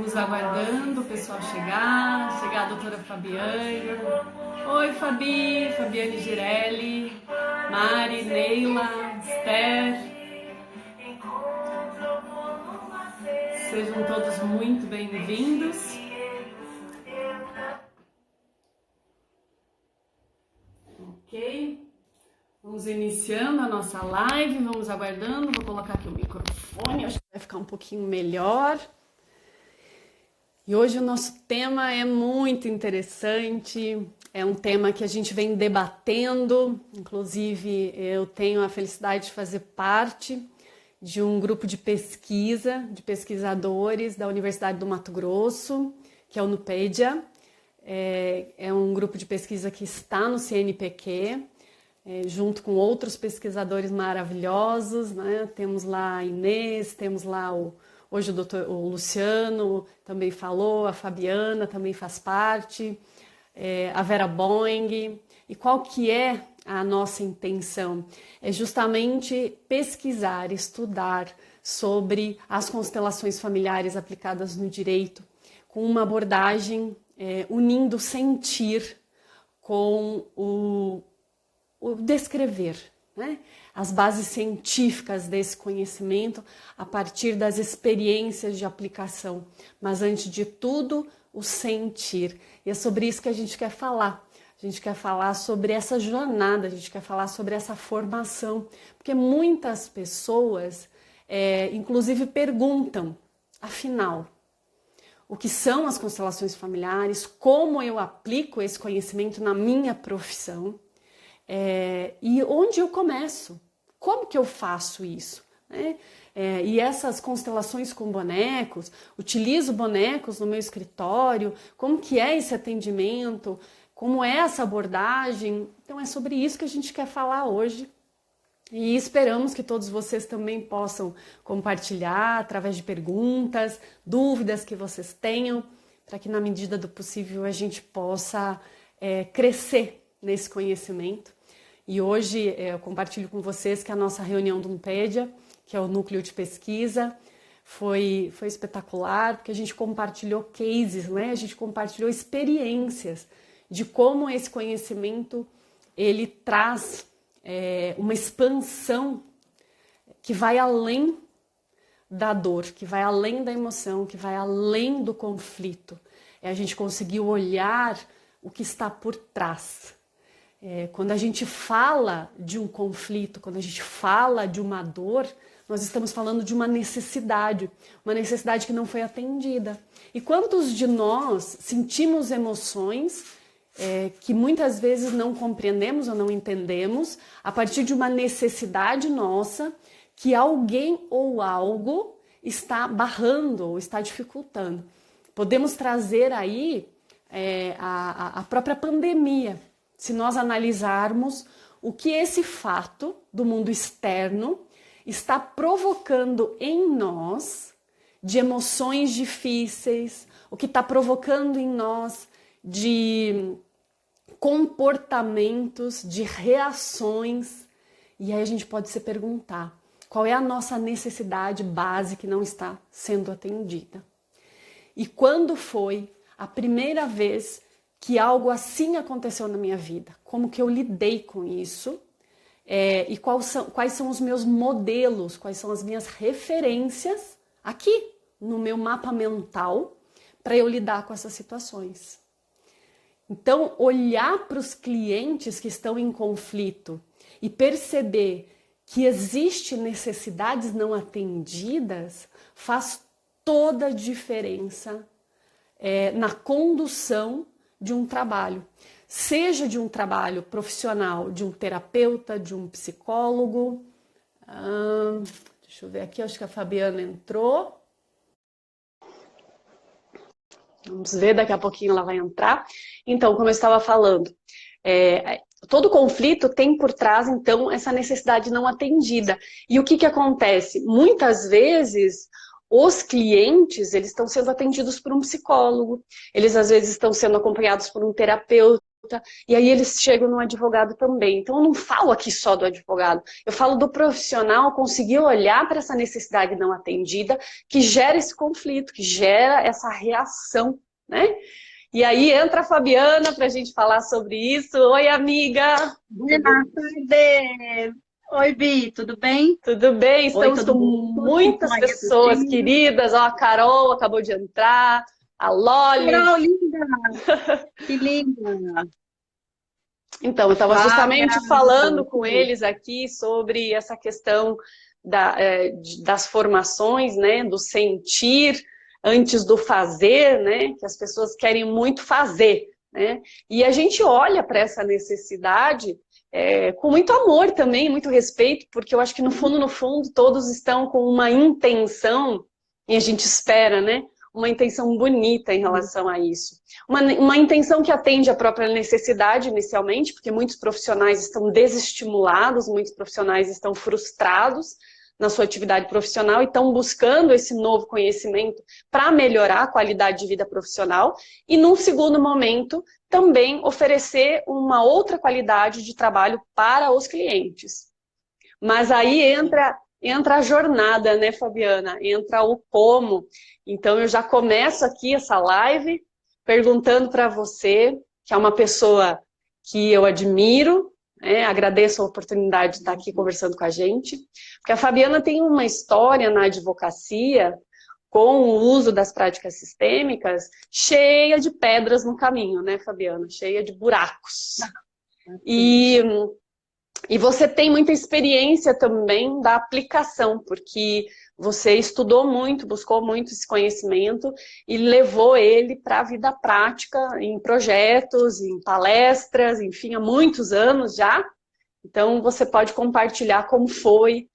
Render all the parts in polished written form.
Estamos aguardando o pessoal chegar a doutora Fabiana. Oi, Fabi, Fabiane Girelli, Mari, Neila, Esther. Sejam todos muito bem-vindos. Ok? Vamos iniciando a nossa live, vamos aguardando. Vou colocar aqui o microfone, acho que vai ficar um pouquinho melhor. E hoje o nosso tema é muito interessante, é um tema que a gente vem debatendo, inclusive eu tenho a felicidade de fazer parte de um grupo de pesquisa, de pesquisadores da Universidade do Mato Grosso, que é o Nupedia. É um grupo de pesquisa que está no CNPq, junto com outros pesquisadores maravilhosos, né? Temos lá a Inês, temos lá hoje o Luciano também falou, a Fabiana também faz parte, a Vera Boing. E qual que é a nossa intenção? É justamente pesquisar, estudar sobre as constelações familiares aplicadas no direito, com uma abordagem unindo o sentir com o descrever, né? As bases científicas desse conhecimento a partir das experiências de aplicação, mas antes de tudo o sentir. E é sobre isso que a gente quer falar. A gente quer falar sobre essa jornada, a gente quer falar sobre essa formação, porque muitas pessoas, inclusive, perguntam, afinal, o que são as constelações familiares, como eu aplico esse conhecimento na minha profissão, e onde eu começo? Como que eu faço isso? Né? E essas constelações com bonecos, utilizo bonecos no meu escritório, como que é esse atendimento, como é essa abordagem? Então é sobre isso que a gente quer falar hoje. E esperamos que todos vocês também possam compartilhar através de perguntas, dúvidas que vocês tenham, para que na medida do possível a gente possa crescer nesse conhecimento. E hoje eu compartilho com vocês que a nossa reunião do Nupedia, que é o núcleo de pesquisa, foi espetacular, porque a gente compartilhou cases, né? A gente compartilhou experiências de como esse conhecimento ele traz uma expansão que vai além da dor, que vai além da emoção, que vai além do conflito. A gente conseguiu olhar o que está por trás. Quando a gente fala de um conflito, quando a gente fala de uma dor, nós estamos falando de uma necessidade que não foi atendida. E quantos de nós sentimos emoções que muitas vezes não compreendemos ou não entendemos a partir de uma necessidade nossa que alguém ou algo está barrando ou está dificultando? Podemos trazer aí a própria pandemia, se nós analisarmos o que esse fato do mundo externo está provocando em nós de emoções difíceis, o que está provocando em nós de comportamentos, de reações. E aí a gente pode se perguntar, qual é a nossa necessidade base que não está sendo atendida? E quando foi a primeira vez que algo assim aconteceu na minha vida? Como que eu lidei com isso? E quais são os meus modelos, quais são as minhas referências aqui no meu mapa mental para eu lidar com essas situações? Então, olhar para os clientes que estão em conflito e perceber que existem necessidades não atendidas faz toda a diferença na condução de um trabalho, seja de um trabalho profissional, de um terapeuta, de um psicólogo. Deixa eu ver aqui, acho que a Fabiana entrou. Vamos ver, daqui a pouquinho ela vai entrar. Então, como eu estava falando, todo conflito tem por trás, então, essa necessidade não atendida. E o que acontece? Muitas vezes, os clientes, eles estão sendo atendidos por um psicólogo, eles às vezes estão sendo acompanhados por um terapeuta, e aí eles chegam no advogado também. Então eu não falo aqui só do advogado, eu falo do profissional conseguir olhar para essa necessidade não atendida que gera esse conflito, que gera essa reação, né? E aí entra a Fabiana para a gente falar sobre isso. Oi, amiga! Boa tarde! Oi, Bi, tudo bem? Tudo bem? Oi, Estamos com todo mundo. Tudo que estão muitas aí pessoas assistindo. queridas. Ó, a Carol acabou de entrar, a Loli. Carol, linda! Que linda! Então, eu estava Flávia, justamente falando que com bom. eles aqui sobre essa questão das formações, né, do sentir antes do fazer, né, que as pessoas querem muito fazer, né, e a gente olha para essa necessidade com muito amor também, muito respeito, porque eu acho que no fundo, todos estão com uma intenção, e a gente espera, né, uma intenção bonita em relação a isso. Uma intenção que atende à própria necessidade inicialmente, porque muitos profissionais estão desestimulados, muitos profissionais estão frustrados na sua atividade profissional e estão buscando esse novo conhecimento para melhorar a qualidade de vida profissional e, num segundo momento, também oferecer uma outra qualidade de trabalho para os clientes. Mas aí entra a jornada, né, Fabiana? Entra o como. Então eu já começo aqui essa live perguntando para você, que é uma pessoa que eu admiro, né? Agradeço a oportunidade de estar aqui conversando com a gente, porque a Fabiana tem uma história na advocacia com o uso das práticas sistêmicas cheia de pedras no caminho, né, Fabiana? Cheia de buracos. E você tem muita experiência também da aplicação, porque você estudou muito, buscou muito esse conhecimento e levou ele para a vida prática, em projetos, em palestras, enfim, há muitos anos já. Então, você pode compartilhar como foi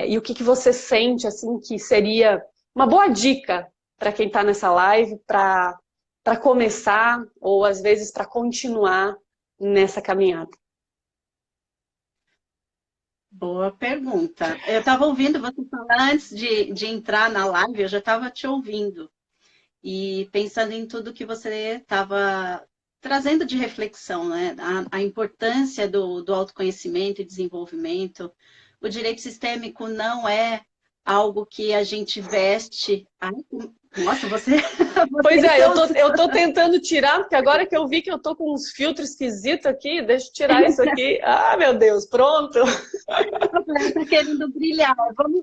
e o que você sente, assim, que seria uma boa dica para quem está nessa live, para começar ou, às vezes, para continuar nessa caminhada. Boa pergunta. Eu estava ouvindo você falar antes de entrar na live, eu já estava te ouvindo. E pensando em tudo que você estava trazendo de reflexão, né? A importância do autoconhecimento e desenvolvimento. O direito sistêmico não é algo que a gente veste. Ai, nossa, você, Pois você e é, seus. eu tô tentando tirar, porque agora que eu vi que eu tô com uns filtros esquisitos aqui, deixa eu tirar isso aqui. Ah, meu Deus, pronto. Tá querendo brilhar.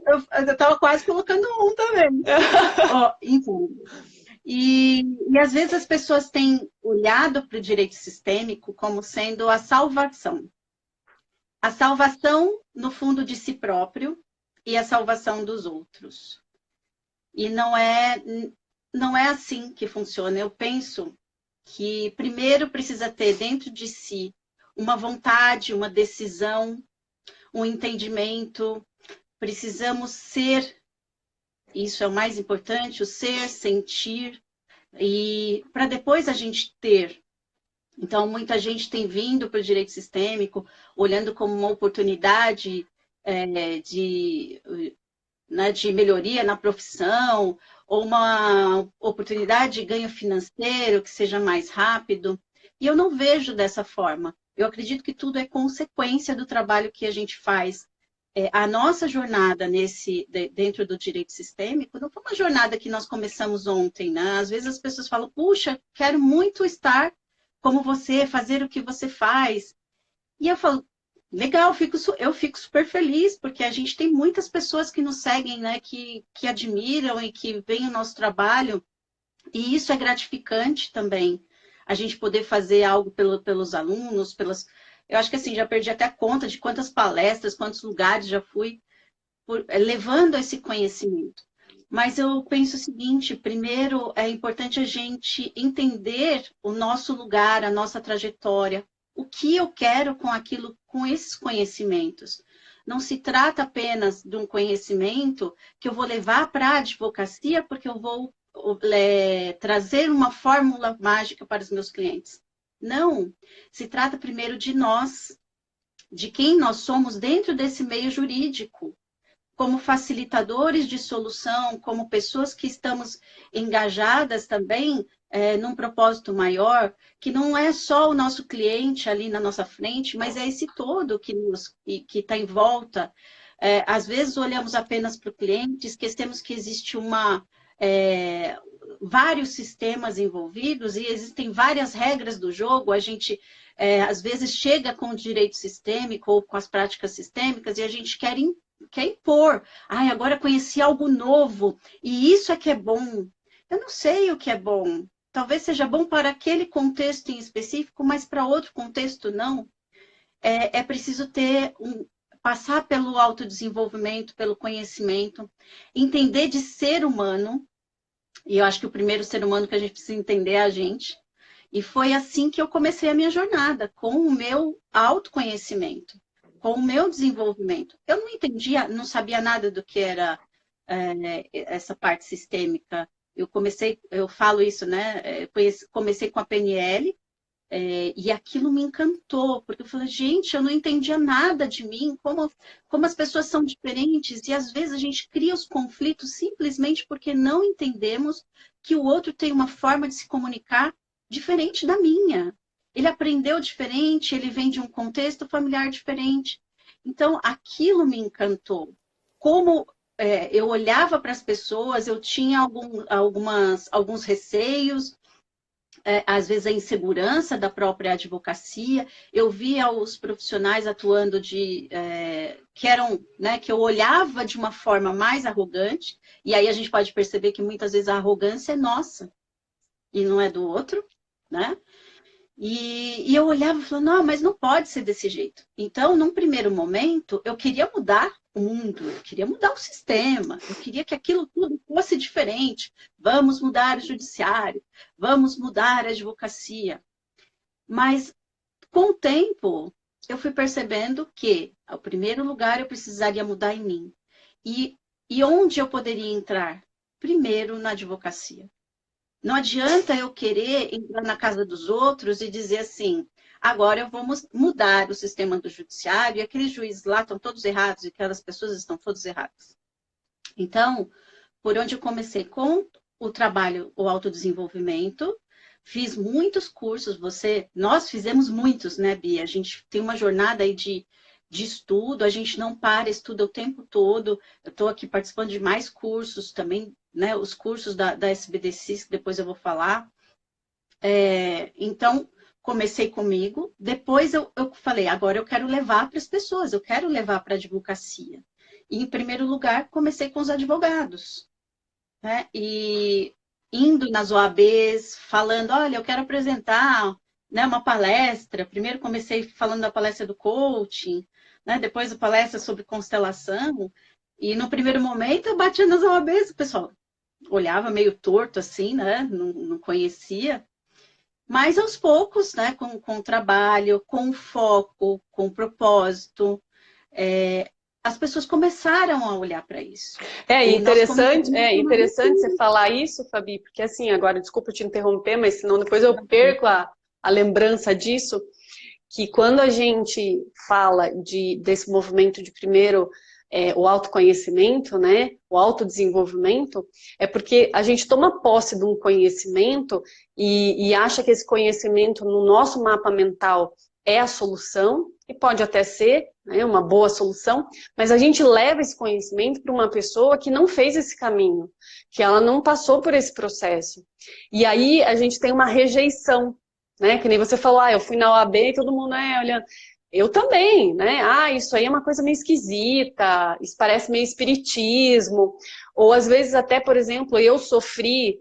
Eu estava quase colocando um também. Ó, então, e às vezes as pessoas têm olhado para o direito sistêmico como sendo a salvação. A salvação, no fundo, de si próprio e a salvação dos outros. E não é assim que funciona. Eu penso que primeiro precisa ter dentro de si uma vontade, uma decisão, um entendimento. Precisamos ser, isso é o mais importante, o ser, sentir, e para depois a gente ter. Então, muita gente tem vindo para o direito sistêmico, olhando como uma oportunidade de, né, de melhoria na profissão, ou uma oportunidade de ganho financeiro que seja mais rápido. E eu não vejo dessa forma. Eu acredito que tudo é consequência do trabalho que a gente faz. A nossa jornada dentro do direito sistêmico não foi uma jornada que nós começamos ontem, né? Às vezes as pessoas falam, puxa, quero muito estar como você, fazer o que você faz. E eu falo, legal, eu fico super feliz, porque a gente tem muitas pessoas que nos seguem, né? Que admiram e que veem o nosso trabalho. E isso é gratificante também, a gente poder fazer algo pelos alunos, eu acho que assim, já perdi até conta de quantas palestras, quantos lugares já fui levando esse conhecimento. Mas eu penso o seguinte, primeiro é importante a gente entender o nosso lugar, a nossa trajetória, o que eu quero com aquilo, com esses conhecimentos. Não se trata apenas de um conhecimento que eu vou levar para a advocacia porque eu vou trazer uma fórmula mágica para os meus clientes. Não, se trata primeiro de nós, de quem nós somos dentro desse meio jurídico, como facilitadores de solução, como pessoas que estamos engajadas também num propósito maior, que não é só o nosso cliente ali na nossa frente, mas é esse todo que está em volta. Às vezes olhamos apenas para o cliente, esquecemos que existe vários sistemas envolvidos e existem várias regras do jogo. A gente, às vezes, chega com o direito sistêmico ou com as práticas sistêmicas e a gente quer impor. Agora conheci algo novo e isso é que é bom. Eu não sei o que é bom. Talvez seja bom para aquele contexto em específico, mas para outro contexto não. É preciso passar pelo autodesenvolvimento, pelo conhecimento, entender de ser humano. E eu acho que o primeiro ser humano que a gente precisa entender é a gente. E foi assim que eu comecei a minha jornada, com o meu autoconhecimento, com o meu desenvolvimento. Eu não entendia, não sabia nada do que era essa parte sistêmica. Eu falo isso, né? Comecei com a PNL, e aquilo me encantou, porque eu falei, gente, eu não entendia nada de mim, como as pessoas são diferentes, e às vezes a gente cria os conflitos simplesmente porque não entendemos que o outro tem uma forma de se comunicar diferente da minha. Ele aprendeu diferente, ele vem de um contexto familiar diferente. Então, aquilo me encantou. Como eu olhava para as pessoas, eu tinha alguns receios, às vezes a insegurança da própria advocacia. Eu via os profissionais atuando que eu olhava de uma forma mais arrogante, e aí a gente pode perceber que muitas vezes a arrogância é nossa e não é do outro, né? E eu olhava e falava, não, mas não pode ser desse jeito. Então, num primeiro momento, eu queria mudar o mundo, eu queria mudar o sistema, eu queria que aquilo tudo fosse diferente. Vamos mudar o judiciário, vamos mudar a advocacia. Mas, com o tempo, eu fui percebendo que, ao primeiro lugar, eu precisaria mudar em mim. E onde eu poderia entrar? Primeiro, na advocacia. Não adianta eu querer entrar na casa dos outros e dizer assim, agora vamos mudar o sistema do judiciário e aqueles juízes lá estão todos errados e aquelas pessoas estão todas erradas. Então, por onde eu comecei? Com o trabalho, o autodesenvolvimento, fiz muitos cursos, nós fizemos muitos, né, Bia? A gente tem uma jornada aí de estudo, a gente não para, estuda o tempo todo. Eu estou aqui participando de mais cursos também, né, os cursos da SBDC, que depois eu vou falar. Então, comecei comigo, depois eu falei, agora eu quero levar para as pessoas, eu quero levar para a advocacia. E, em primeiro lugar, comecei com os advogados, né? E indo nas OABs, falando, olha, eu quero apresentar, né, uma palestra. Primeiro comecei falando da palestra do coaching, né? Depois a palestra sobre constelação. E no primeiro momento eu batia nas OABs, o pessoal olhava meio torto assim, né? Não conhecia. Mas aos poucos, né? Com o trabalho, com o foco, com o propósito, as pessoas começaram a olhar para isso. Interessante você falar isso, Fabi, porque assim, agora, desculpa te interromper, mas senão depois eu perco a lembrança disso, que quando a gente fala desse movimento de primeiro o autoconhecimento, né, o autodesenvolvimento, é porque a gente toma posse de um conhecimento e acha que esse conhecimento no nosso mapa mental é a solução, e pode até ser, né, uma boa solução, mas a gente leva esse conhecimento para uma pessoa que não fez esse caminho, que ela não passou por esse processo. E aí a gente tem uma rejeição, né, que nem você falou, eu fui na OAB e todo mundo olhando. Eu também, né? Isso aí é uma coisa meio esquisita, isso parece meio espiritismo. Ou às vezes até, por exemplo, eu sofri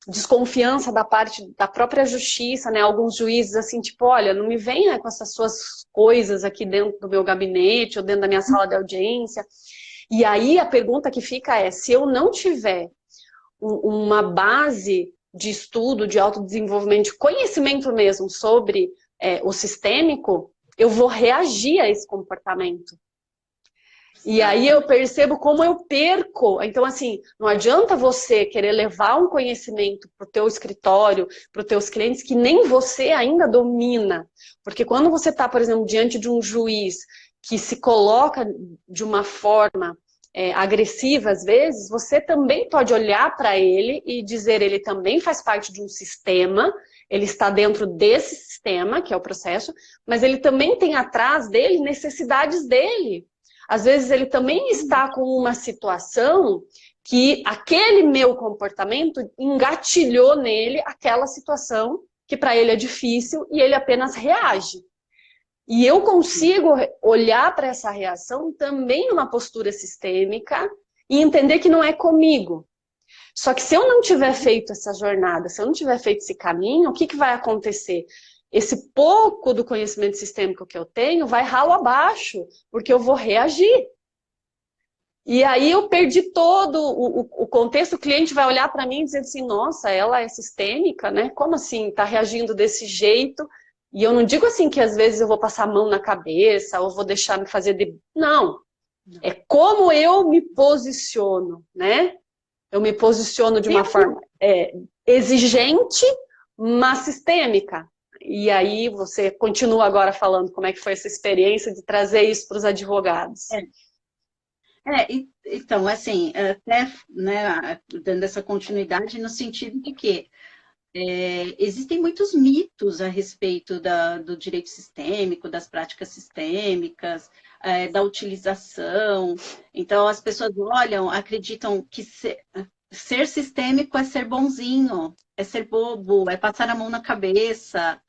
desconfiança da parte da própria justiça, né? Alguns juízes assim, tipo, olha, não me venha com essas suas coisas aqui dentro do meu gabinete ou dentro da minha sala de audiência. E aí a pergunta que fica é, se eu não tiver uma base de estudo, de autodesenvolvimento, de conhecimento mesmo sobre o sistêmico, eu vou reagir a esse comportamento. E aí eu percebo como eu perco. Então, assim, não adianta você querer levar um conhecimento para o teu escritório, para os teus clientes, que nem você ainda domina. Porque quando você está, por exemplo, diante de um juiz que se coloca de uma forma agressiva às vezes, você também pode olhar para ele e dizer ele também faz parte de um sistema, ele está dentro desse sistema, que é o processo, mas ele também tem atrás dele necessidades dele. Às vezes ele também está com uma situação que aquele meu comportamento engatilhou nele aquela situação que para ele é difícil e ele apenas reage. E eu consigo olhar para essa reação também numa postura sistêmica e entender que não é comigo. Só que se eu não tiver feito essa jornada, se eu não tiver feito esse caminho, o que vai acontecer? Esse pouco do conhecimento sistêmico que eu tenho vai ralo abaixo, porque eu vou reagir. E aí eu perdi todo o contexto, o cliente vai olhar para mim e dizer assim, nossa, ela é sistêmica, né? Como assim? Está reagindo desse jeito? E eu não digo assim que às vezes eu vou passar a mão na cabeça ou vou deixar me fazer de... Não. É como eu me posiciono, né? Eu me posiciono de uma forma exigente, mas sistêmica. E aí você continua agora falando como é que foi essa experiência de trazer isso para os advogados. Então, assim, até, né, dando essa continuidade no sentido de que existem muitos mitos a respeito do direito sistêmico, das práticas sistêmicas, da utilização. Então, as pessoas olham, acreditam que ser sistêmico é ser bonzinho, é ser bobo, é passar a mão na cabeça.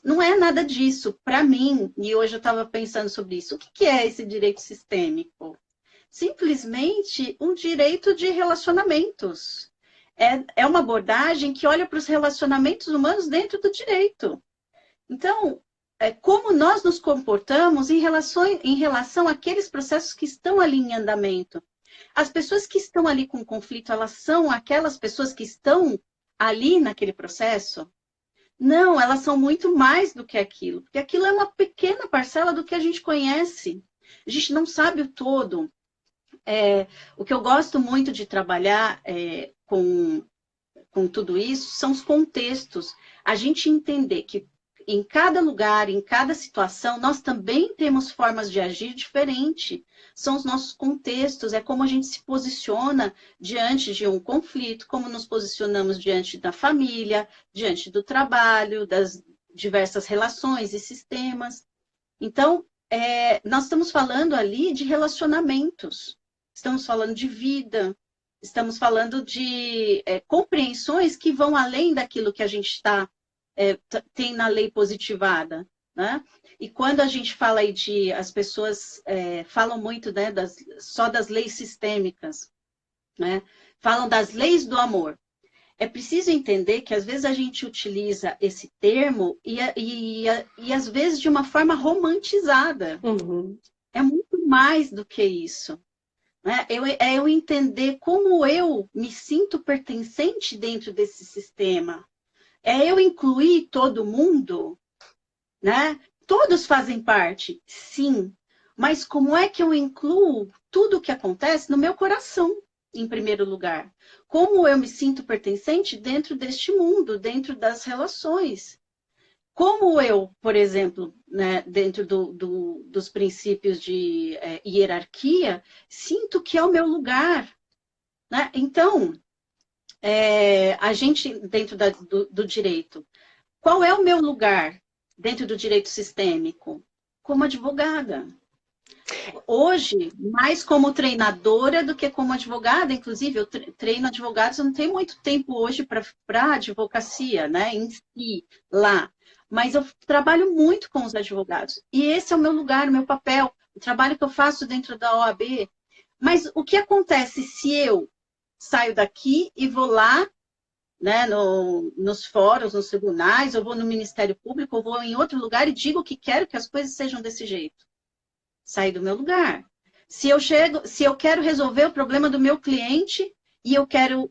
Não é nada disso. Para mim, e hoje eu estava pensando sobre isso, o que é esse direito sistêmico? Simplesmente um direito de relacionamentos. É uma abordagem que olha para os relacionamentos humanos dentro do direito. Então, como nós nos comportamos em relação àqueles processos que estão ali em andamento. As pessoas que estão ali com conflito, elas são aquelas pessoas que estão ali naquele processo? Não, elas são muito mais do que aquilo, porque aquilo é uma pequena parcela do que a gente conhece. A gente não sabe o todo. O que eu gosto muito de trabalhar com tudo isso são os contextos. A gente entender que em cada lugar, em cada situação, nós também temos formas de agir diferente. São os nossos contextos, é como a gente se posiciona diante de um conflito, como nos posicionamos diante da família, diante do trabalho, das diversas relações e sistemas. Então, nós estamos falando ali de relacionamentos, estamos falando de vida, estamos falando de compreensões que vão além daquilo que a gente tem na lei positivada, né? E quando a gente fala aí as pessoas falam muito, né, só das leis sistêmicas, né? Falam das leis do amor. É preciso entender que às vezes a gente utiliza esse termo e às vezes de uma forma romantizada. Uhum. É muito mais do que isso. Né? Eu entender como eu me sinto pertencente dentro desse sistema. É eu incluir todo mundo, né? Todos fazem parte, sim. Mas como é que eu incluo tudo o que acontece no meu coração, em primeiro lugar? Como eu me sinto pertencente dentro deste mundo, dentro das relações? Como eu, por exemplo, né, dentro dos princípios de hierarquia, sinto que é o meu lugar, né? Então, a gente, dentro do direito, qual é o meu lugar dentro do direito sistêmico? Como advogada. Hoje, mais como treinadora do que como advogada, inclusive eu treino advogados, eu não tenho muito tempo hoje para advocacia, né, em si, lá. Mas eu trabalho muito com os advogados. E esse é o meu lugar, o meu papel, o trabalho que eu faço dentro da OAB. Mas o que acontece se eu saio daqui e vou lá, né, nos fóruns, nos tribunais, ou vou no Ministério Público, ou vou em outro lugar e digo que quero que as coisas sejam desse jeito? Sair do meu lugar. Se eu quero resolver o problema do meu cliente e eu quero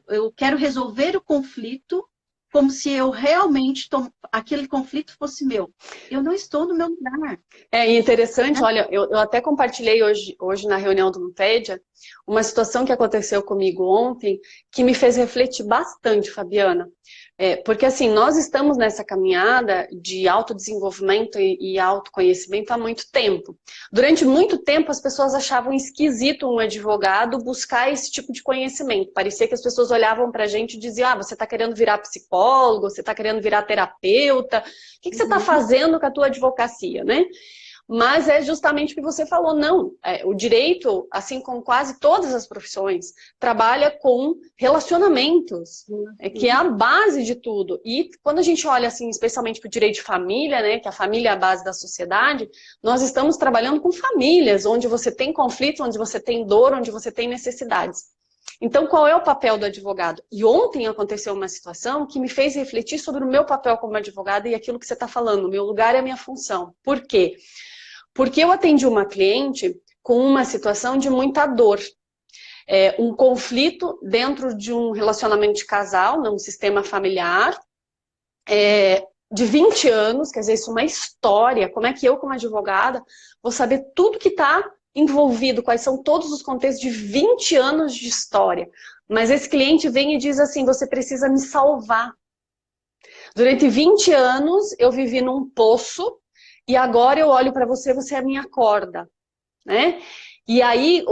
resolver o conflito como se eu realmente aquele conflito fosse meu. Eu não estou no meu lugar. É interessante, olha, eu até compartilhei hoje na reunião do Nupedia uma situação que aconteceu comigo ontem que me fez refletir bastante, Fabiana. Porque assim, nós estamos nessa caminhada de autodesenvolvimento e autoconhecimento há muito tempo. Durante muito tempo, as pessoas achavam esquisito um advogado buscar esse tipo de conhecimento. Parecia que as pessoas olhavam pra gente e diziam, você está querendo virar psicólogo, você está querendo virar terapeuta, o que você está fazendo com a tua advocacia, né? Mas é justamente o que você falou, não. O direito, assim como quase todas as profissões, trabalha com relacionamentos, que é a base de tudo. E quando a gente olha, assim, especialmente para o direito de família, né, que a família é a base da sociedade, nós estamos trabalhando com famílias, onde você tem conflitos, onde você tem dor, onde você tem necessidades. Então, qual é o papel do advogado? E ontem aconteceu uma situação que me fez refletir sobre o meu papel como advogada e aquilo que você está falando, o meu lugar e a minha função. Por quê? Porque eu atendi uma cliente com uma situação de muita dor. Um conflito dentro de um relacionamento de casal, num sistema familiar, de 20 anos, quer dizer, isso é uma história. Como é que eu, como advogada, vou saber tudo que está envolvido, quais são todos os contextos de 20 anos de história. Mas esse cliente vem e diz assim, você precisa me salvar. Durante 20 anos, eu vivi num poço, e agora eu olho para você, você é a minha corda, né? E aí,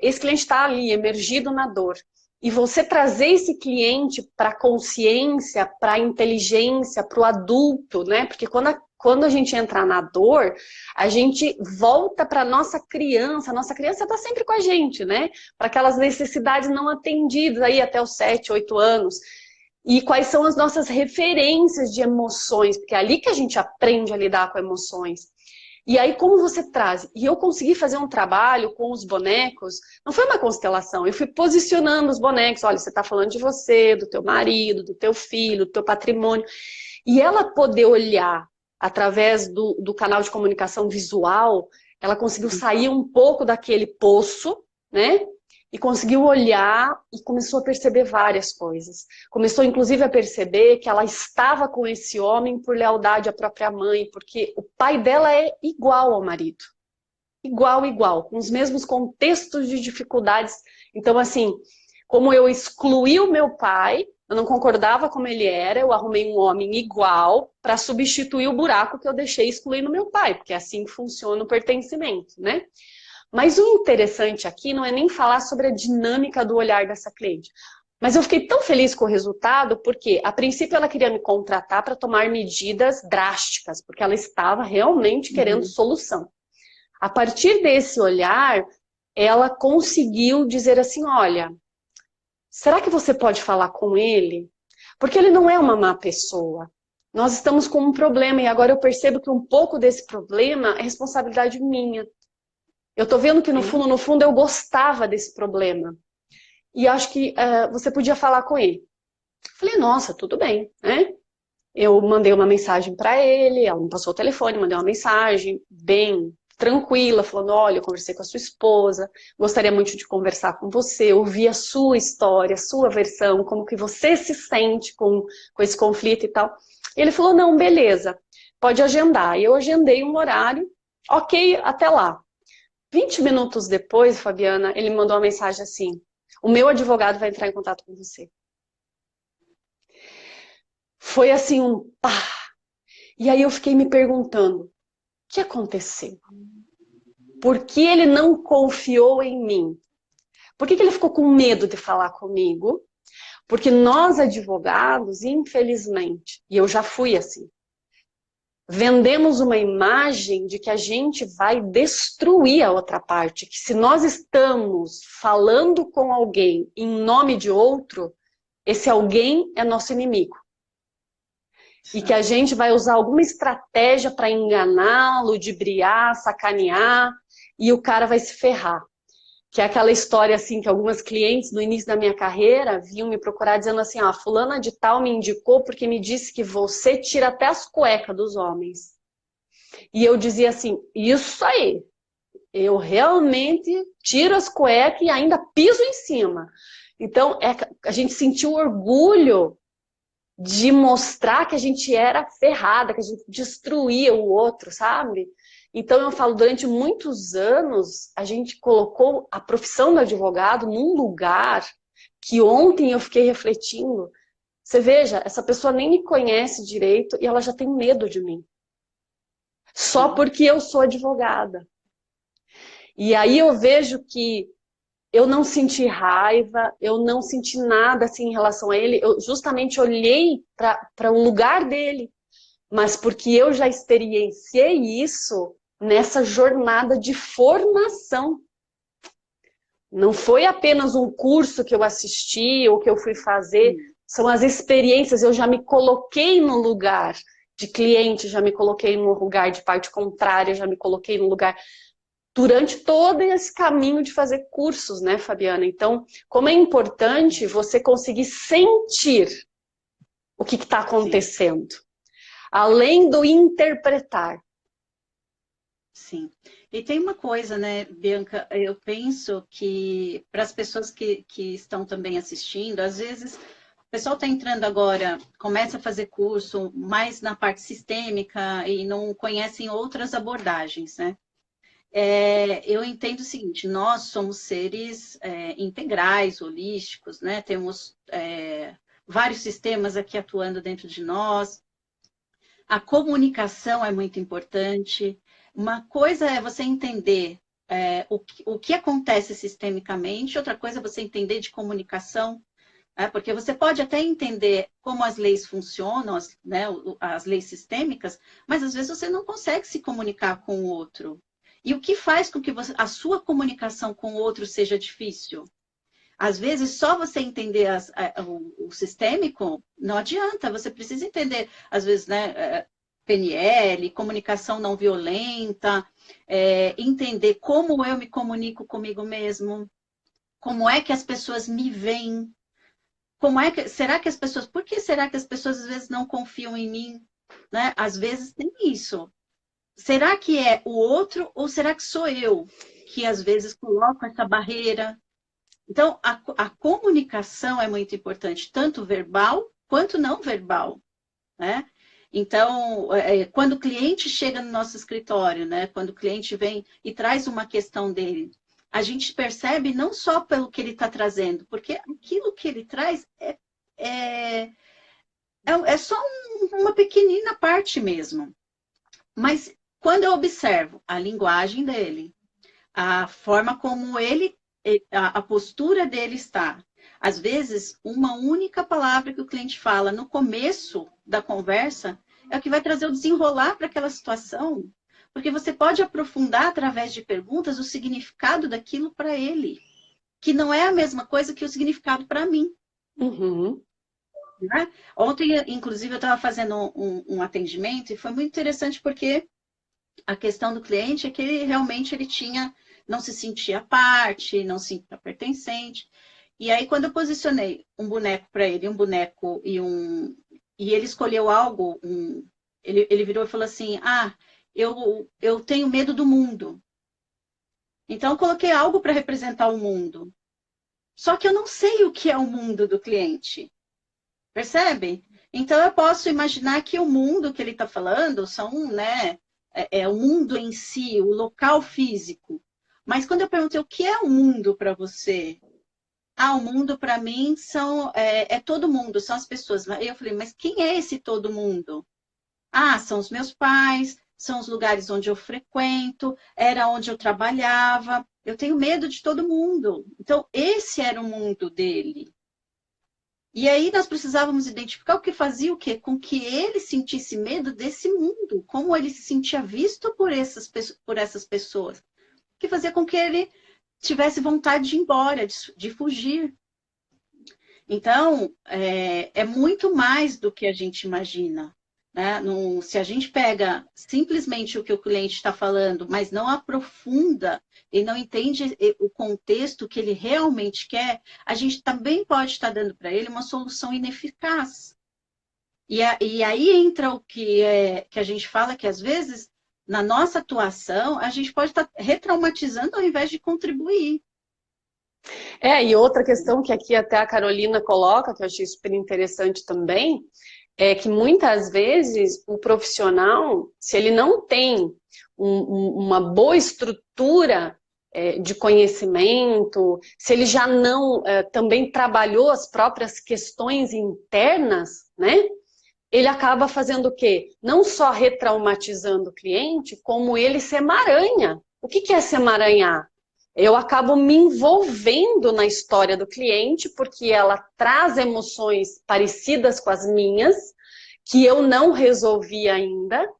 esse cliente está ali, emergido na dor. E você trazer esse cliente para a consciência, para a inteligência, para o adulto, né? Porque quando a gente entra na dor, a gente volta para a nossa criança está sempre com a gente, né? Para aquelas necessidades não atendidas aí até os 7, 8 anos. E quais são as nossas referências de emoções, porque é ali que a gente aprende a lidar com emoções. E aí, como você traz? E eu consegui fazer um trabalho com os bonecos, não foi uma constelação, eu fui posicionando os bonecos, olha, você está falando de você, do teu marido, do teu filho, do teu patrimônio. E ela poder olhar através do canal de comunicação visual, ela conseguiu sair um pouco daquele poço, né? E conseguiu olhar e começou a perceber várias coisas. Começou, inclusive, a perceber que ela estava com esse homem por lealdade à própria mãe, porque o pai dela é igual ao marido. Igual, com os mesmos contextos de dificuldades. Então, assim, como eu excluí o meu pai, eu não concordava como ele era, eu arrumei um homem igual para substituir o buraco que eu deixei excluindo meu pai, porque é assim que funciona o pertencimento, né? Mas o interessante aqui não é nem falar sobre a dinâmica do olhar dessa cliente. Mas eu fiquei tão feliz com o resultado, porque a princípio ela queria me contratar para tomar medidas drásticas, porque ela estava realmente querendo solução. A partir desse olhar, ela conseguiu dizer assim, olha, será que você pode falar com ele? Porque ele não é uma má pessoa. Nós estamos com um problema e agora eu percebo que um pouco desse problema é responsabilidade minha. Eu tô vendo que no fundo eu gostava desse problema. E acho que você podia falar com ele. Falei, nossa, tudo bem, né? Eu mandei uma mensagem para ele, ela me passou o telefone, mandei uma mensagem bem tranquila, falando, olha, eu conversei com a sua esposa, gostaria muito de conversar com você, ouvir a sua história, a sua versão, como que você se sente com esse conflito e tal. E ele falou, não, beleza, pode agendar. E eu agendei um horário, ok, até lá. 20 minutos depois, Fabiana, ele me mandou uma mensagem assim, o meu advogado vai entrar em contato com você. Foi assim um pá. E aí eu fiquei me perguntando, o que aconteceu? Por que ele não confiou em mim? Por que ele ficou com medo de falar comigo? Porque nós advogados, infelizmente, e eu já fui assim, vendemos uma imagem de que a gente vai destruir a outra parte, que se nós estamos falando com alguém em nome de outro, esse alguém é nosso inimigo. E que a gente vai usar alguma estratégia para enganá-lo, ludibriar, sacanear, e o cara vai se ferrar. Que é aquela história assim, que algumas clientes no início da minha carreira vinham me procurar dizendo assim, ah, fulana de tal me indicou porque me disse que você tira até as cuecas dos homens. E eu dizia assim, isso aí, eu realmente tiro as cuecas e ainda piso em cima. Então, a gente sentiu orgulho de mostrar que a gente era ferrada, que a gente destruía o outro, sabe? Então eu falo, durante muitos anos, a gente colocou a profissão do advogado num lugar que ontem eu fiquei refletindo. Você veja, essa pessoa nem me conhece direito e ela já tem medo de mim. Só porque eu sou advogada. E aí eu vejo que eu não senti raiva, eu não senti nada assim em relação a ele. Eu justamente olhei para o lugar dele. Mas porque eu já experienciei isso nessa jornada de formação. Não foi apenas um curso que eu assisti ou que eu fui fazer, são as experiências. Eu já me coloquei no lugar de cliente, já me coloquei no lugar de parte contrária, já me coloquei no lugar durante todo esse caminho de fazer cursos, né, Fabiana? Então, como é importante você conseguir sentir o que está acontecendo, além do interpretar. Sim. E tem uma coisa, né, Bianca, eu penso que para as pessoas que estão também assistindo, às vezes o pessoal está entrando agora, começa a fazer curso mais na parte sistêmica e não conhecem outras abordagens, né? Eu entendo o seguinte, nós somos seres integrais, holísticos, né? Temos vários sistemas aqui atuando dentro de nós. A comunicação é muito importante. Uma coisa é você entender o que acontece sistemicamente, outra coisa é você entender de comunicação, porque você pode até entender como as leis funcionam, as leis sistêmicas, mas às vezes você não consegue se comunicar com o outro. E o que faz com que a sua comunicação com o outro seja difícil? Às vezes, só você entender o sistêmico, não adianta. Você precisa entender, às vezes, né, PNL, comunicação não violenta, entender como eu me comunico comigo mesmo, como é que as pessoas me veem, por que será que as pessoas, às vezes, não confiam em mim? Né? Às vezes tem isso. Será que é o outro ou será que sou eu que, às vezes, coloco essa barreira? Então, a comunicação é muito importante, tanto verbal quanto não verbal, né? Então, quando o cliente chega no nosso escritório, né? Quando o cliente vem e traz uma questão dele, a gente percebe não só pelo que ele está trazendo, porque aquilo que ele traz é só uma pequenina parte mesmo. Mas quando eu observo a linguagem dele, a forma como a postura dele está. Às vezes, uma única palavra que o cliente fala no começo da conversa é o que vai trazer o desenrolar para aquela situação. Porque você pode aprofundar através de perguntas o significado daquilo para ele, que não é a mesma coisa que o significado para mim. Uhum. Né? Ontem, inclusive, eu estava fazendo um atendimento e foi muito interessante porque a questão do cliente é que ele realmente não se sentia parte, não se sentia pertencente. E aí, quando eu posicionei um boneco para ele, e ele escolheu algo, ele virou e falou assim: eu tenho medo do mundo. Então, eu coloquei algo para representar o mundo. Só que eu não sei o que é o mundo do cliente. Percebe? Então, eu posso imaginar que o mundo que ele está falando são, né, o mundo em si, o local físico. Mas quando eu perguntei o que é o mundo para você, o mundo para mim é todo mundo, são as pessoas. Aí eu falei, mas quem é esse todo mundo? São os meus pais, são os lugares onde eu frequento, era onde eu trabalhava. Eu tenho medo de todo mundo. Então, esse era o mundo dele. E aí nós precisávamos identificar o que fazia o quê? Com que ele sentisse medo desse mundo, como ele se sentia visto por essas pessoas, que fazia com que ele tivesse vontade de ir embora, de fugir. Então, é muito mais do que a gente imagina. Né? Se a gente pega simplesmente o que o cliente está falando, mas não aprofunda e não entende o contexto que ele realmente quer, a gente também pode estar dando para ele uma solução ineficaz. E aí entra o que a gente fala que, às vezes, na nossa atuação, a gente pode estar retraumatizando ao invés de contribuir. E outra questão que aqui até a Carolina coloca, que eu achei super interessante também, é que muitas vezes o profissional, se ele não tem uma boa estrutura de conhecimento, se ele já não também trabalhou as próprias questões internas, né? Ele acaba fazendo o quê? Não só retraumatizando o cliente, como ele se emaranha. O que é se emaranhar? Eu acabo me envolvendo na história do cliente, porque ela traz emoções parecidas com as minhas, que eu não resolvi ainda.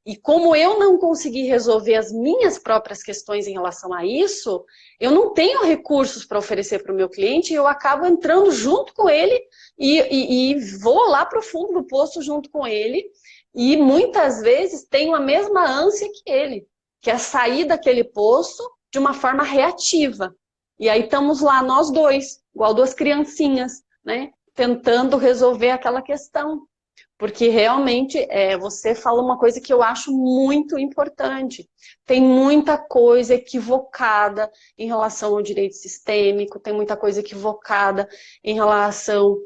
E como eu não consegui resolver as minhas próprias questões em relação a isso, eu não tenho recursos para oferecer para o meu cliente e eu acabo entrando junto com ele e vou lá para o fundo do poço junto com ele e muitas vezes tenho a mesma ânsia que ele, que é sair daquele poço de uma forma reativa. E aí estamos lá nós dois, igual duas criancinhas, né, tentando resolver aquela questão. Porque realmente você fala uma coisa que eu acho muito importante. Tem muita coisa equivocada em relação ao direito sistêmico, tem muita coisa equivocada em relação...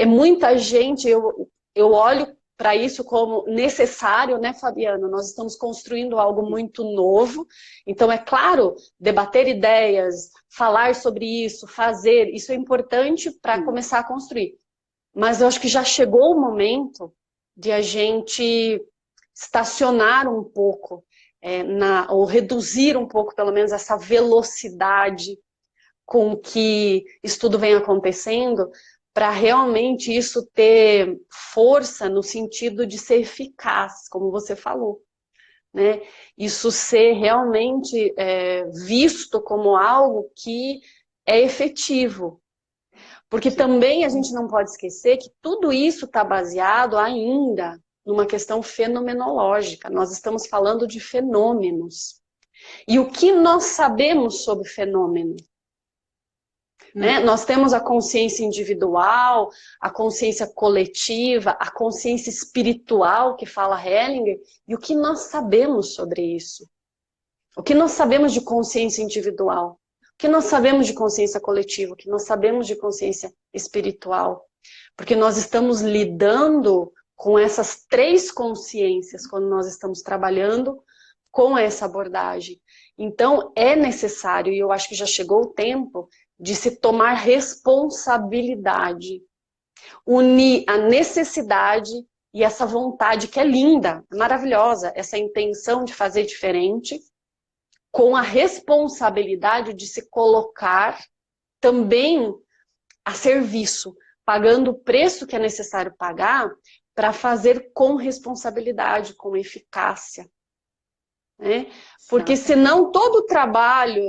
muita gente, eu olho para isso como necessário, né, Fabiana? Nós estamos construindo algo muito novo. Então, é claro, debater ideias, falar sobre isso, fazer, isso é importante para começar a construir. Mas eu acho que já chegou o momento de a gente estacionar um pouco, ou reduzir um pouco, pelo menos, essa velocidade com que isso tudo vem acontecendo, para realmente isso ter força no sentido de ser eficaz, como você falou. Né? Isso ser realmente visto como algo que é efetivo. Porque também a gente não pode esquecer que tudo isso está baseado ainda numa questão fenomenológica. Nós estamos falando de fenômenos. E o que nós sabemos sobre fenômeno? Né? Nós temos a consciência individual, a consciência coletiva, a consciência espiritual, que fala Hellinger. E o que nós sabemos sobre isso? O que nós sabemos de consciência individual? O que nós sabemos de consciência coletiva? O que nós sabemos de consciência espiritual? Porque nós estamos lidando com essas três consciências quando nós estamos trabalhando com essa abordagem. Então, é necessário, e eu acho que já chegou o tempo, de se tomar responsabilidade. Unir a necessidade e essa vontade que é linda, maravilhosa, essa intenção de fazer diferente, com a responsabilidade de se colocar também a serviço, pagando o preço que é necessário pagar para fazer com responsabilidade, com eficácia. Né? Porque senão todo o trabalho,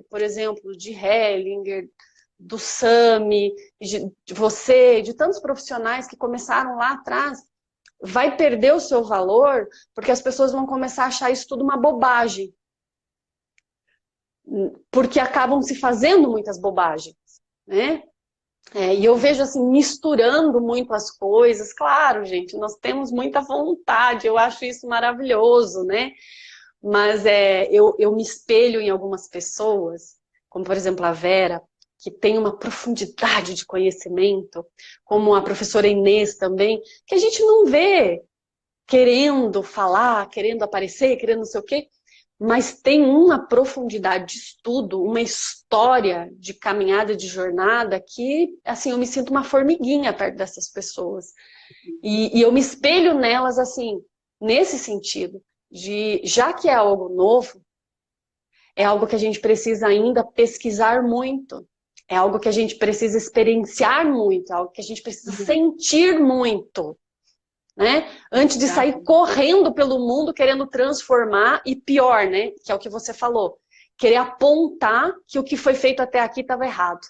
por exemplo, de Hellinger, do Sami, de você, de tantos profissionais que começaram lá atrás, vai perder o seu valor porque as pessoas vão começar a achar isso tudo uma bobagem. Porque acabam se fazendo muitas bobagens, né? E eu vejo assim, misturando muito as coisas. Claro, gente, nós temos muita vontade, eu acho isso maravilhoso, né? Mas eu me espelho em algumas pessoas, como por exemplo a Vera, que tem uma profundidade de conhecimento, como a professora Inês também, que a gente não vê querendo falar, querendo aparecer, querendo não sei o quê, mas tem uma profundidade de estudo, uma história de caminhada, de jornada, que, assim, eu me sinto uma formiguinha perto dessas pessoas. E eu me espelho nelas, assim, nesse sentido, de, já que é algo novo, é algo que a gente precisa ainda pesquisar muito, é algo que a gente precisa experienciar muito, é algo que a gente precisa sentir muito. Né? Antes de sair correndo pelo mundo querendo transformar, e pior, né? Que é o que você falou, querer apontar que o que foi feito até aqui estava errado,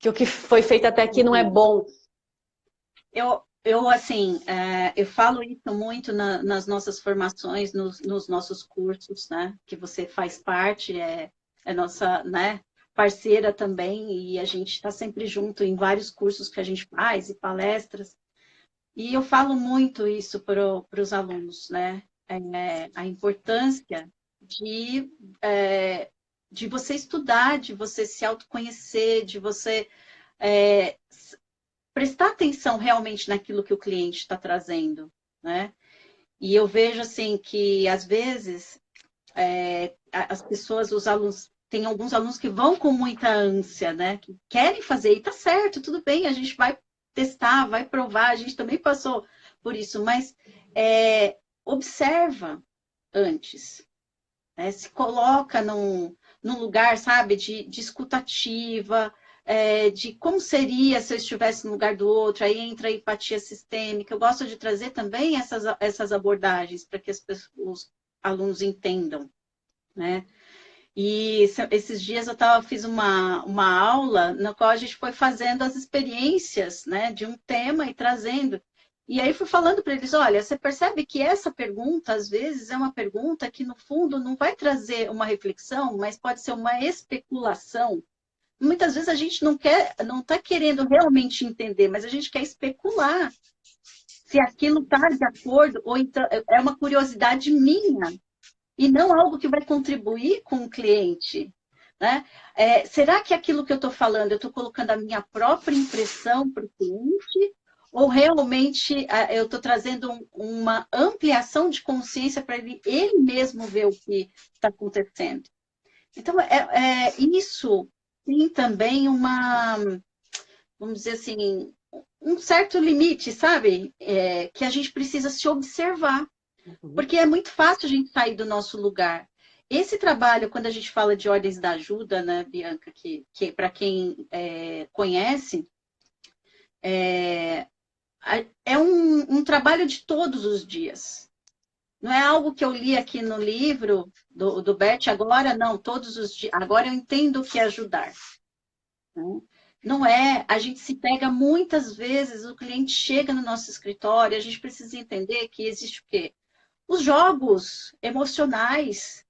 que o que foi feito até aqui não é bom. Assim, eu falo isso muito nas nossas formações, nos nossos cursos, né? Que você faz parte, é nossa, né, parceira também, e a gente está sempre junto em vários cursos que a gente faz e palestras. E eu falo muito isso para os alunos, né? A importância de você estudar, de você se autoconhecer, de você prestar atenção realmente naquilo que o cliente está trazendo, né? E eu vejo assim que às vezes as pessoas, os alunos, tem alguns alunos que vão com muita ânsia, né? Que querem fazer, e tá certo, tudo bem, a gente vai testar, vai provar, a gente também passou por isso, mas observa antes, né? Se coloca num lugar, sabe, de escutativa, de como seria se eu estivesse no lugar do outro, aí entra a empatia sistêmica. Eu gosto de trazer também essas abordagens para que os alunos entendam, né? E esses dias eu fiz uma aula na qual a gente foi fazendo as experiências, né, de um tema e trazendo. E aí fui falando para eles, olha, você percebe que essa pergunta, às vezes, é uma pergunta que, no fundo, não vai trazer uma reflexão, mas pode ser uma especulação. Muitas vezes a gente não está querendo realmente entender, mas a gente quer especular se aquilo está de acordo, ou então é uma curiosidade minha, e não algo que vai contribuir com o cliente. Né? Será que aquilo que eu estou falando, eu estou colocando a minha própria impressão para o cliente? Ou realmente eu estou trazendo uma ampliação de consciência para ele mesmo ver o que está acontecendo? Então, isso tem também vamos dizer assim, um certo limite, sabe? Que a gente precisa se observar. Porque é muito fácil a gente sair do nosso lugar. Esse trabalho, quando a gente fala de ordens da ajuda, né, Bianca, que para quem conhece, é um trabalho de todos os dias. Não é algo que eu li aqui no livro do Bert agora, não, todos os dias. Agora eu entendo o que é ajudar. Não é, a gente se pega muitas vezes, o cliente chega no nosso escritório, a gente precisa entender que existe o quê? Os jogos emocionais,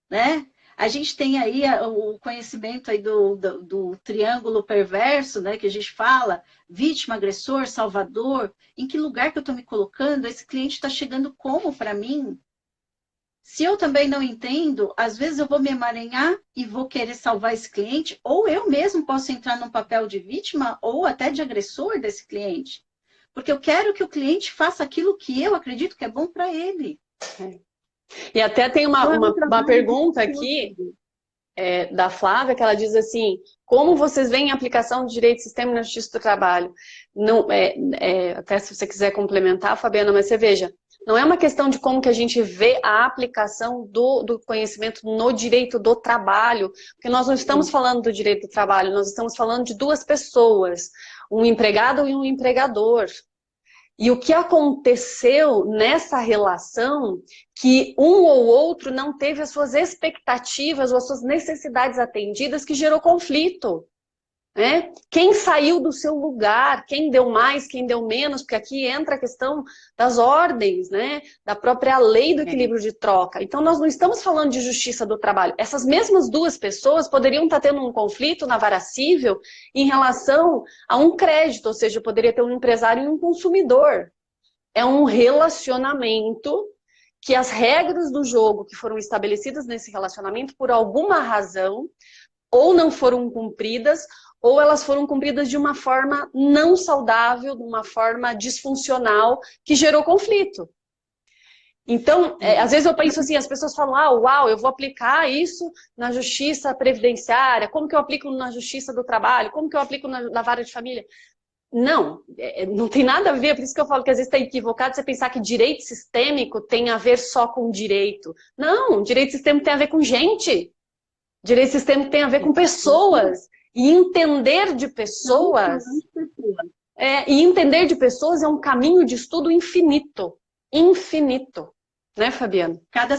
né? A gente tem aí o conhecimento aí do triângulo perverso, né? Que a gente fala, vítima, agressor, salvador. Em que lugar que eu estou me colocando? Esse cliente está chegando como para mim? Se eu também não entendo, às vezes eu vou me emaranhar e vou querer salvar esse cliente, ou eu mesmo posso entrar num papel de vítima ou até de agressor desse cliente. Porque eu quero que o cliente faça aquilo que eu acredito que é bom para ele. E até tem uma pergunta aqui da Flávia, que ela diz assim, como vocês veem a aplicação do direito sistêmico na justiça do trabalho? Não, até se você quiser complementar, Fabiana, mas você veja, não é uma questão de como que a gente vê a aplicação do conhecimento no direito do trabalho, porque nós não estamos falando do direito do trabalho, nós estamos falando de duas pessoas, um empregado e um empregador. E o que aconteceu nessa relação, que um ou outro não teve as suas expectativas ou as suas necessidades atendidas, que gerou conflito. Né? Quem saiu do seu lugar, quem deu mais, quem deu menos, porque aqui entra a questão das ordens, né? Da própria lei do equilíbrio de troca. Então, nós não estamos falando de justiça do trabalho. Essas mesmas duas pessoas poderiam estar tendo um conflito na vara civil em relação a um crédito, ou seja, poderia ter um empresário e um consumidor. É um relacionamento que as regras do jogo que foram estabelecidas nesse relacionamento, por alguma razão, ou não foram cumpridas, ou elas foram cumpridas de uma forma não saudável, de uma forma disfuncional, que gerou conflito. Então, às vezes eu penso assim, as pessoas falam, uau, eu vou aplicar isso na justiça previdenciária, como que eu aplico na justiça do trabalho, como que eu aplico na vara de família? Não, não tem nada a ver, por isso que eu falo que às vezes está equivocado você pensar que direito sistêmico tem a ver só com direito. Não, direito sistêmico tem a ver com gente. Direito sistêmico tem a ver com pessoas. E entender de pessoas é um caminho de estudo infinito. Infinito. Né, Fabiana? Cada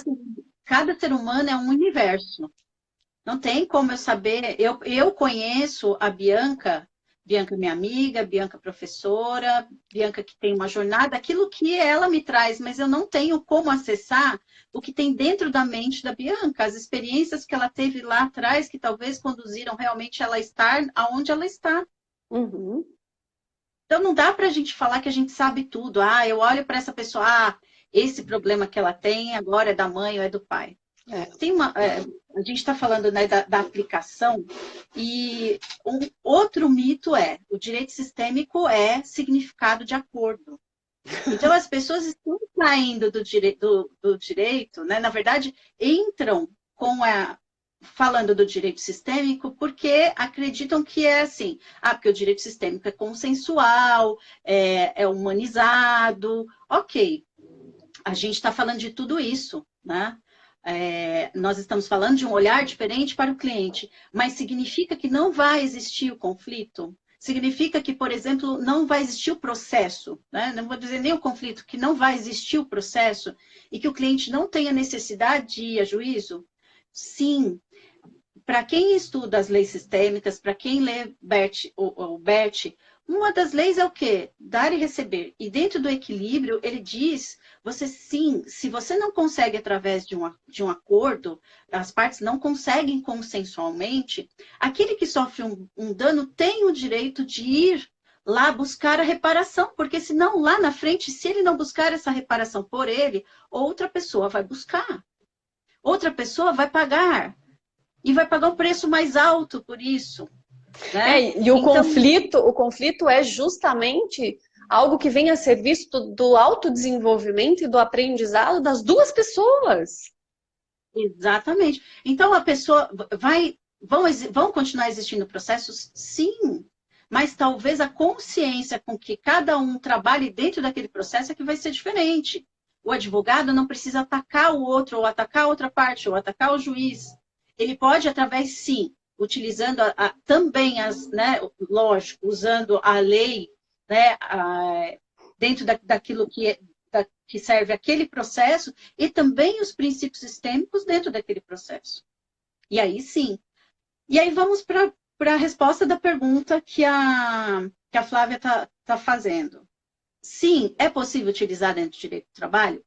ser humano é um universo. Não tem como eu saber. Eu conheço a Bianca minha amiga, Bianca professora, Bianca que tem uma jornada, aquilo que ela me traz, mas eu não tenho como acessar o que tem dentro da mente da Bianca, as experiências que ela teve lá atrás, que talvez conduziram realmente ela estar aonde ela está. Uhum. Então não dá para a gente falar que a gente sabe tudo. Eu olho para essa pessoa, esse problema que ela tem agora é da mãe ou é do pai. A gente está falando, né, da aplicação, e outro mito é: o direito sistêmico é significado de acordo. Então, as pessoas estão saindo do direito, né? Na verdade, entram falando do direito sistêmico porque acreditam que é assim, porque o direito sistêmico é consensual, é humanizado. Ok, a gente está falando de tudo isso, né? Nós estamos falando de um olhar diferente para o cliente, mas significa que não vai existir o conflito? Significa que, por exemplo, não vai existir o processo, né? Não vou dizer nem o conflito, que não vai existir o processo e que o cliente não tenha necessidade de ir a juízo? Sim. Para quem estuda as leis sistêmicas, para quem lê o Bert, uma das leis é o quê? Dar e receber. E dentro do equilíbrio, ele diz, se você não consegue através de um acordo, as partes não conseguem consensualmente, aquele que sofre um dano tem o direito de ir lá buscar a reparação, porque senão lá na frente, se ele não buscar essa reparação por ele, outra pessoa vai buscar. Outra pessoa vai pagar. E vai pagar um preço mais alto por isso. Né? E o conflito é justamente algo que vem a ser visto do autodesenvolvimento e do aprendizado das duas pessoas. Exatamente. Então, a pessoa vão continuar existindo processos? Sim. Mas talvez a consciência com que cada um trabalhe dentro daquele processo é que vai ser diferente. O advogado não precisa atacar o outro, ou atacar a outra parte, ou atacar o juiz. Ele pode, através, sim, utilizando também né, lógico, usando a lei, né, dentro daquilo que serve aquele processo, e também os princípios sistêmicos dentro daquele processo. E aí, sim. E aí vamos para a resposta da pergunta que a Flávia tá fazendo. Sim, é possível utilizar dentro do direito do trabalho?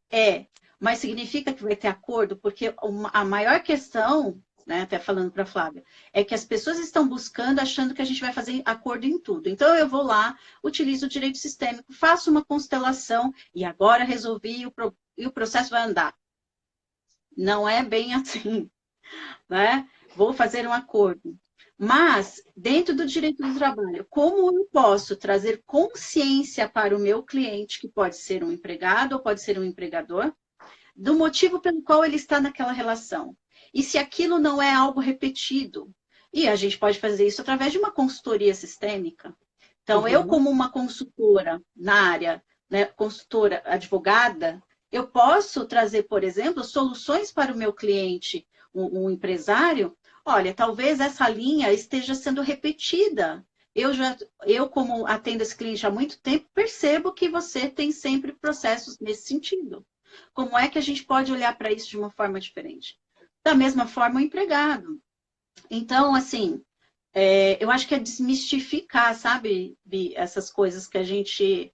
Mas significa que vai ter acordo? Porque a maior questão, né, até falando para a Flávia, é que as pessoas estão buscando, achando que a gente vai fazer acordo em tudo. Então, eu vou lá, utilizo o direito sistêmico, faço uma constelação e agora resolvi e o processo vai andar. Não é bem assim, né? Vou fazer um acordo. Mas, dentro do direito do trabalho, como eu posso trazer consciência para o meu cliente, que pode ser um empregado ou pode ser um empregador, do motivo pelo qual ele está naquela relação? E se aquilo não é algo repetido? E a gente pode fazer isso através de uma consultoria sistêmica. Então, eu como uma consultora na área, né, consultora advogada, eu posso trazer, por exemplo, soluções para o meu cliente, um empresário. Olha, talvez essa linha esteja sendo repetida. Eu, como atendo esse cliente há muito tempo, percebo que você tem sempre processos nesse sentido. Como é que a gente pode olhar para isso de uma forma diferente? Da mesma forma, o empregado. Então, assim, eu acho que é desmistificar, sabe, Bi, essas coisas que a gente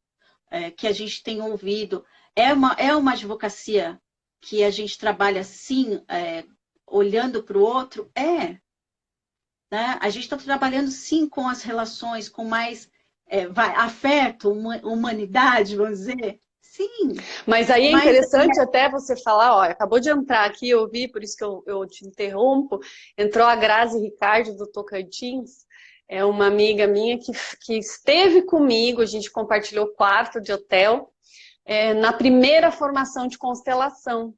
tem ouvido. É uma advocacia que a gente trabalha assim, olhando para o outro? Né? A gente está trabalhando sim com as relações, com mais afeto, humanidade, vamos dizer. Sim. Mas aí é interessante até você falar, ó, acabou de entrar aqui, eu vi, por isso que eu te interrompo, entrou a Grazi Ricardo do Tocantins, é uma amiga minha que esteve comigo, a gente compartilhou quarto de hotel, na primeira formação de constelação.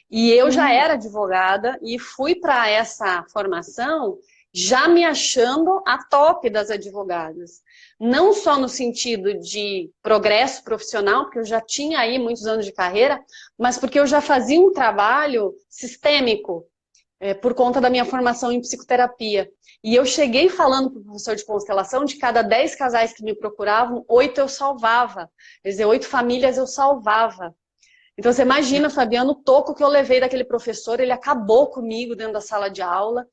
E eu já era advogada e fui para essa formação já me achando a top das advogadas. Não só no sentido de progresso profissional, porque eu já tinha aí muitos anos de carreira, mas porque eu já fazia um trabalho sistêmico, por conta da minha formação em psicoterapia. E eu cheguei falando para o professor de constelação, de cada 10 casais que me procuravam, 8 eu salvava. Quer dizer, 8 famílias eu salvava. Então você imagina, Fabiano, o toco que eu levei daquele professor, ele acabou comigo dentro da sala de aula,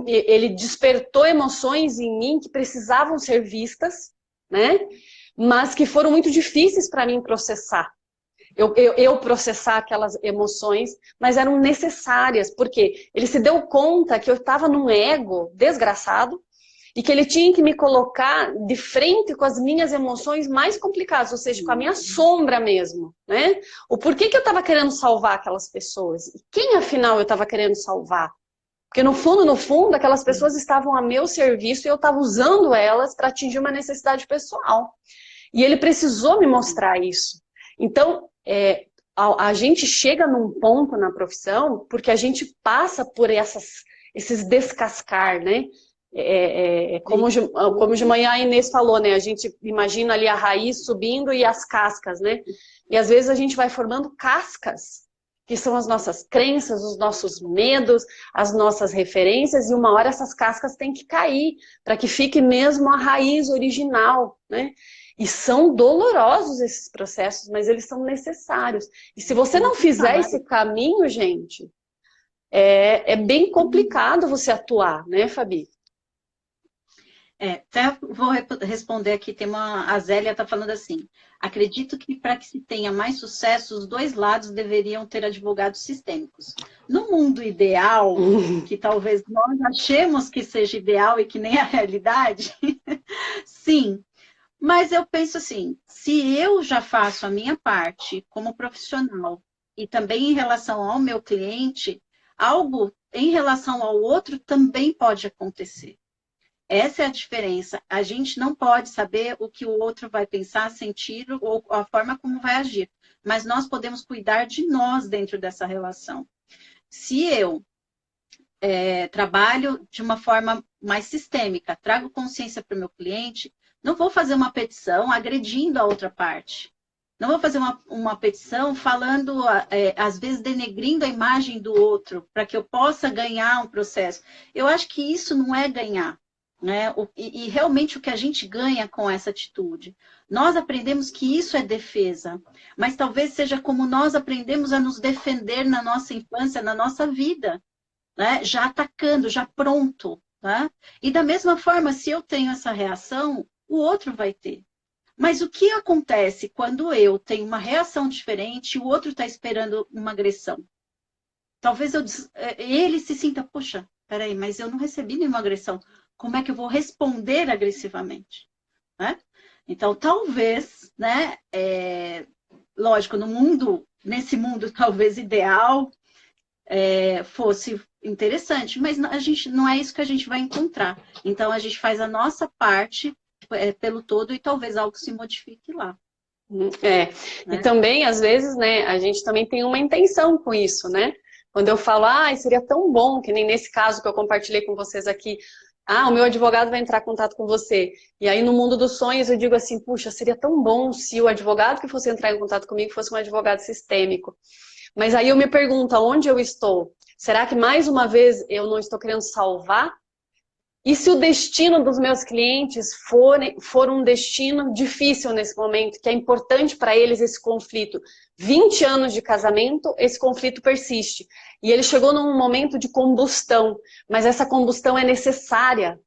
ele despertou emoções em mim que precisavam ser vistas, né? Mas que foram muito difíceis para mim processar. Eu processar aquelas emoções, mas eram necessárias, porque ele se deu conta que eu estava num ego desgraçado e que ele tinha que me colocar de frente com as minhas emoções mais complicadas, ou seja, com a minha sombra mesmo, né? O porquê que eu estava querendo salvar aquelas pessoas? E quem, afinal, eu estava querendo salvar? Porque, no fundo, aquelas pessoas estavam a meu serviço e eu estava usando elas para atingir uma necessidade pessoal. E ele precisou me mostrar isso. Então, a gente chega num ponto na profissão porque a gente passa por esses descascar, né? Como de manhã a Inês falou, né? A gente imagina ali a raiz subindo e as cascas, né? E às vezes a gente vai formando cascas, que são as nossas crenças, os nossos medos, as nossas referências, e uma hora essas cascas têm que cair, para que fique mesmo a raiz original, né? E são dolorosos esses processos, mas eles são necessários. E se você não fizer esse caminho, gente, é bem complicado você atuar, né, Fabi? Até vou responder aqui, a Zélia está falando assim, acredito que para que se tenha mais sucesso, os dois lados deveriam ter advogados sistêmicos. No mundo ideal, que talvez nós achemos que seja ideal e que nem a realidade, sim, mas eu penso assim, se eu já faço a minha parte como profissional e também em relação ao meu cliente, algo em relação ao outro também pode acontecer. Essa é a diferença. A gente não pode saber o que o outro vai pensar, sentir ou a forma como vai agir. Mas nós podemos cuidar de nós dentro dessa relação. Se eu trabalho de uma forma mais sistêmica, trago consciência para o meu cliente, não vou fazer uma petição agredindo a outra parte. Não vou fazer uma petição falando, às vezes, denegrindo a imagem do outro, para que eu possa ganhar um processo. Eu acho que isso não é ganhar. Né? E realmente o que a gente ganha com essa atitude. Nós aprendemos que isso é defesa, mas talvez seja como nós aprendemos a nos defender na nossa infância, na nossa vida, né? Já atacando, já pronto. Tá? E da mesma forma, se eu tenho essa reação, o outro vai ter. Mas o que acontece quando eu tenho uma reação diferente e o outro está esperando uma agressão? Talvez ele se sinta, poxa, peraí, mas eu não recebi nenhuma agressão. Como é que eu vou responder agressivamente? Né? Então, talvez, né, lógico, nesse mundo talvez ideal, fosse interessante, mas não é isso que a gente vai encontrar. Então, a gente faz a nossa parte pelo todo e talvez algo se modifique lá. Né? E também, às vezes, né, a gente também tem uma intenção com isso, né? Quando eu falo, seria tão bom, que nem nesse caso que eu compartilhei com vocês aqui, o meu advogado vai entrar em contato com você. E aí, no mundo dos sonhos, eu digo assim, puxa, seria tão bom se o advogado que fosse entrar em contato comigo fosse um advogado sistêmico. Mas aí eu me pergunto, onde eu estou? Será que, mais uma vez, eu não estou querendo salvar? E se o destino dos meus clientes for um destino difícil nesse momento, que é importante para eles esse conflito? 20 anos de casamento, esse conflito persiste. E ele chegou num momento de combustão, mas essa combustão é necessária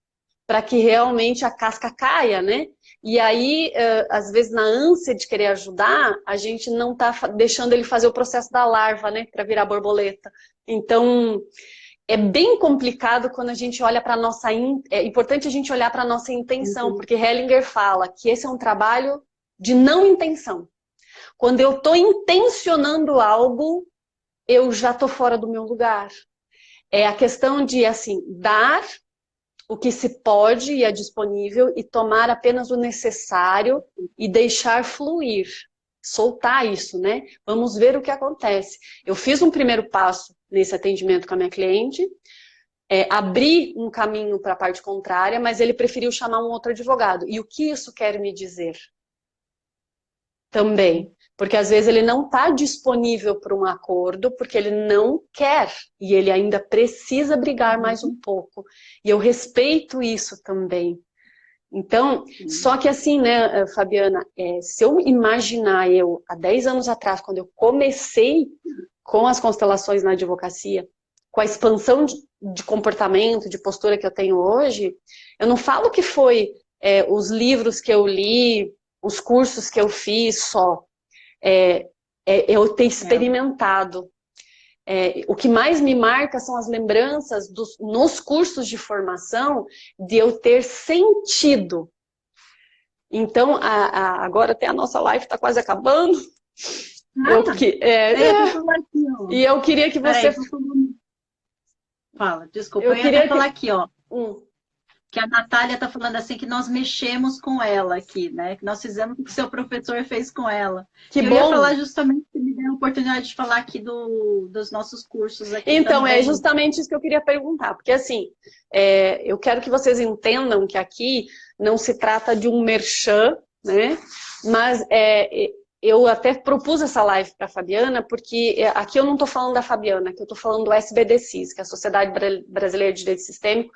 para que realmente a casca caia, né? E aí, às vezes, na ânsia de querer ajudar, a gente não está deixando ele fazer o processo da larva, né? Para virar borboleta. Então, é bem complicado quando a gente olha para a nossa... É importante a gente olhar para a nossa intenção, porque Hellinger fala que esse é um trabalho de não intenção. Quando eu estou intencionando algo, eu já estou fora do meu lugar. É a questão de, assim, dar o que se pode e é disponível e tomar apenas o necessário e deixar fluir. Soltar isso, né? Vamos ver o que acontece. Eu fiz um primeiro passo nesse atendimento com a minha cliente, abri um caminho para a parte contrária, mas ele preferiu chamar um outro advogado. E o que isso quer me dizer? Também. Porque às vezes ele não está disponível para um acordo, porque ele não quer, e ele ainda precisa brigar mais um pouco. E eu respeito isso também. Então, só que assim, né, Fabiana, se eu imaginar há 10 anos atrás, quando eu comecei com as constelações na advocacia, com a expansão de comportamento, de postura que eu tenho hoje, eu não falo que foi os livros que eu li, os cursos que eu fiz só. Eu ter experimentado. o que mais me marca são as lembranças nos cursos de formação de eu ter sentido. Então, agora até a nossa live está quase acabando. E eu queria que você... Fala, desculpa, eu ia até falar aqui, ó. Que a Natália está falando assim, que nós mexemos com ela aqui, né? Que nós fizemos o que o seu professor fez com ela. Que eu bom. ia falar justamente que me deu a oportunidade de falar aqui dos nossos cursos aqui então, também. é justamente isso que eu queria perguntar. Porque, assim, eu quero que vocês entendam que aqui não se trata de um merchan, né? Mas eu até propus essa live para a Fabiana, porque aqui eu não estou falando da Fabiana, aqui eu estou falando do SBDCIS, que é a Sociedade Brasileira de Direito Sistêmico,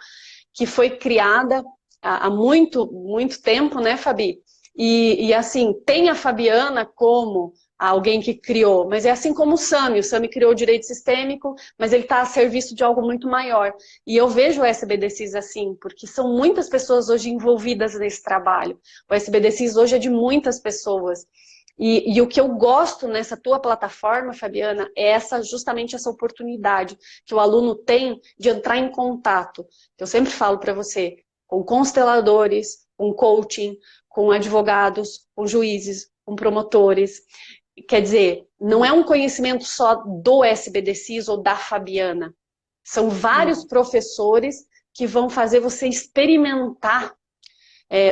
que foi criada há muito, muito tempo, né, Fabi? E assim, tem a Fabiana como alguém que criou, mas é assim como o Sami criou o direito sistêmico, mas ele está a serviço de algo muito maior. E eu vejo o SBDCIS assim, porque são muitas pessoas hoje envolvidas nesse trabalho. O SBDCIS hoje é de muitas pessoas. E o que eu gosto nessa tua plataforma, Fabiana, é justamente essa oportunidade que o aluno tem de entrar em contato. Eu sempre falo para você, com consteladores, com coaching, com advogados, com juízes, com promotores. Quer dizer, não é um conhecimento só do SBDCIS ou da Fabiana. São vários professores que vão fazer você experimentar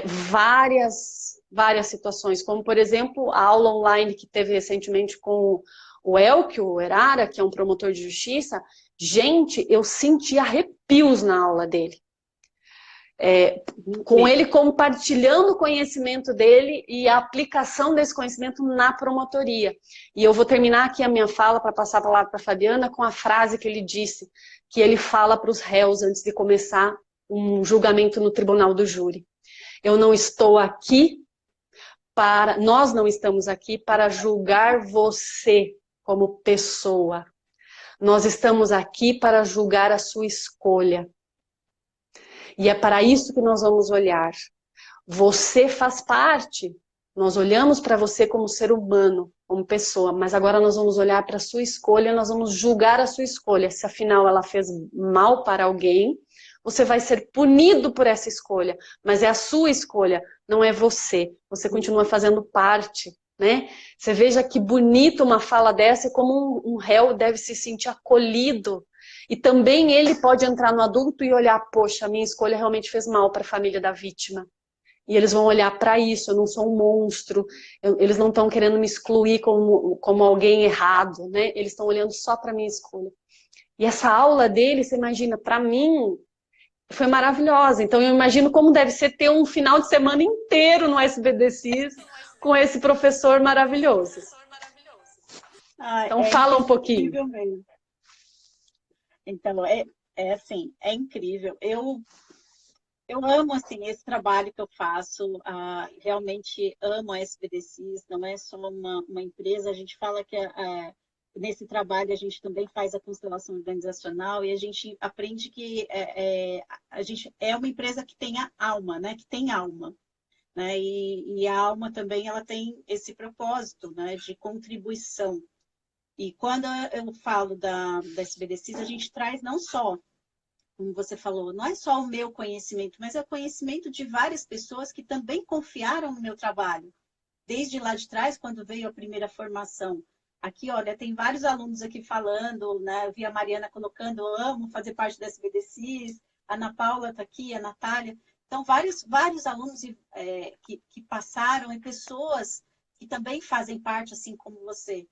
várias situações, como, por exemplo, a aula online que teve recentemente com o Elkio Erara, que é um promotor de justiça. Gente, eu senti arrepios na aula dele. Com ele compartilhando o conhecimento dele e a aplicação desse conhecimento na promotoria. E eu vou terminar aqui a minha fala para passar a palavra para a Fabiana com a frase que ele disse, que ele fala para os réus antes de começar um julgamento no tribunal do júri. Nós não estamos aqui para julgar você como pessoa. Nós estamos aqui para julgar a sua escolha. E é para isso que nós vamos olhar. Você faz parte. Nós olhamos para você como ser humano, como pessoa, mas agora nós vamos olhar para a sua escolha, nós vamos julgar a sua escolha. Se afinal ela fez mal para alguém, você vai ser punido por essa escolha, mas é a sua escolha, não é você. Você continua fazendo parte, né? Você veja que bonito uma fala dessa e como um réu deve se sentir acolhido. E também ele pode entrar no adulto e olhar, poxa, a minha escolha realmente fez mal para a família da vítima. E eles vão olhar para isso, eu não sou um monstro, eles não estão querendo me excluir como alguém errado, né? Eles estão olhando só para a minha escolha. E essa aula dele, você imagina, para mim, foi maravilhosa. Então eu imagino como deve ser ter um final de semana inteiro no SBDCIS com esse professor maravilhoso. Então fala um pouquinho. Mesmo. Então, assim, é incrível. Eu amo, assim, esse trabalho que eu faço, realmente amo a SBDCIS, não é só uma empresa, a gente fala que nesse trabalho a gente também faz a constelação organizacional e a gente aprende que a gente é uma empresa que tem a alma, né? Que tem alma, né? E a alma também ela tem esse propósito, né? De contribuição. E quando eu falo da SBDCIS, a gente traz não só, como você falou, não é só o meu conhecimento, mas é o conhecimento de várias pessoas que também confiaram no meu trabalho. Desde lá de trás, quando veio a primeira formação. Aqui, olha, tem vários alunos aqui falando, né? Eu vi a Mariana colocando, eu amo fazer parte da SBDCIS, a Ana Paula está aqui, a Natália. Então, vários alunos que passaram e pessoas que também fazem parte, assim como você.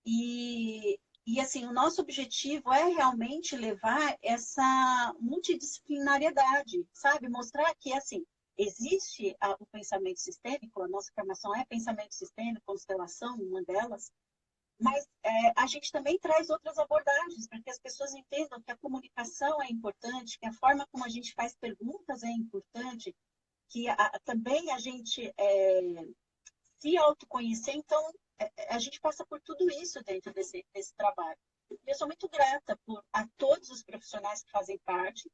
E assim, o nosso objetivo é realmente levar essa multidisciplinariedade, sabe? Mostrar que, assim, existe o pensamento sistêmico, a nossa formação é pensamento sistêmico, constelação, uma delas, mas a gente também traz outras abordagens para que as pessoas entendam que a comunicação é importante, que a forma como a gente faz perguntas é importante, que também a gente se autoconhecer. Então, a gente passa por tudo isso dentro desse trabalho. Eu sou muito grata a todos os profissionais que fazem parte,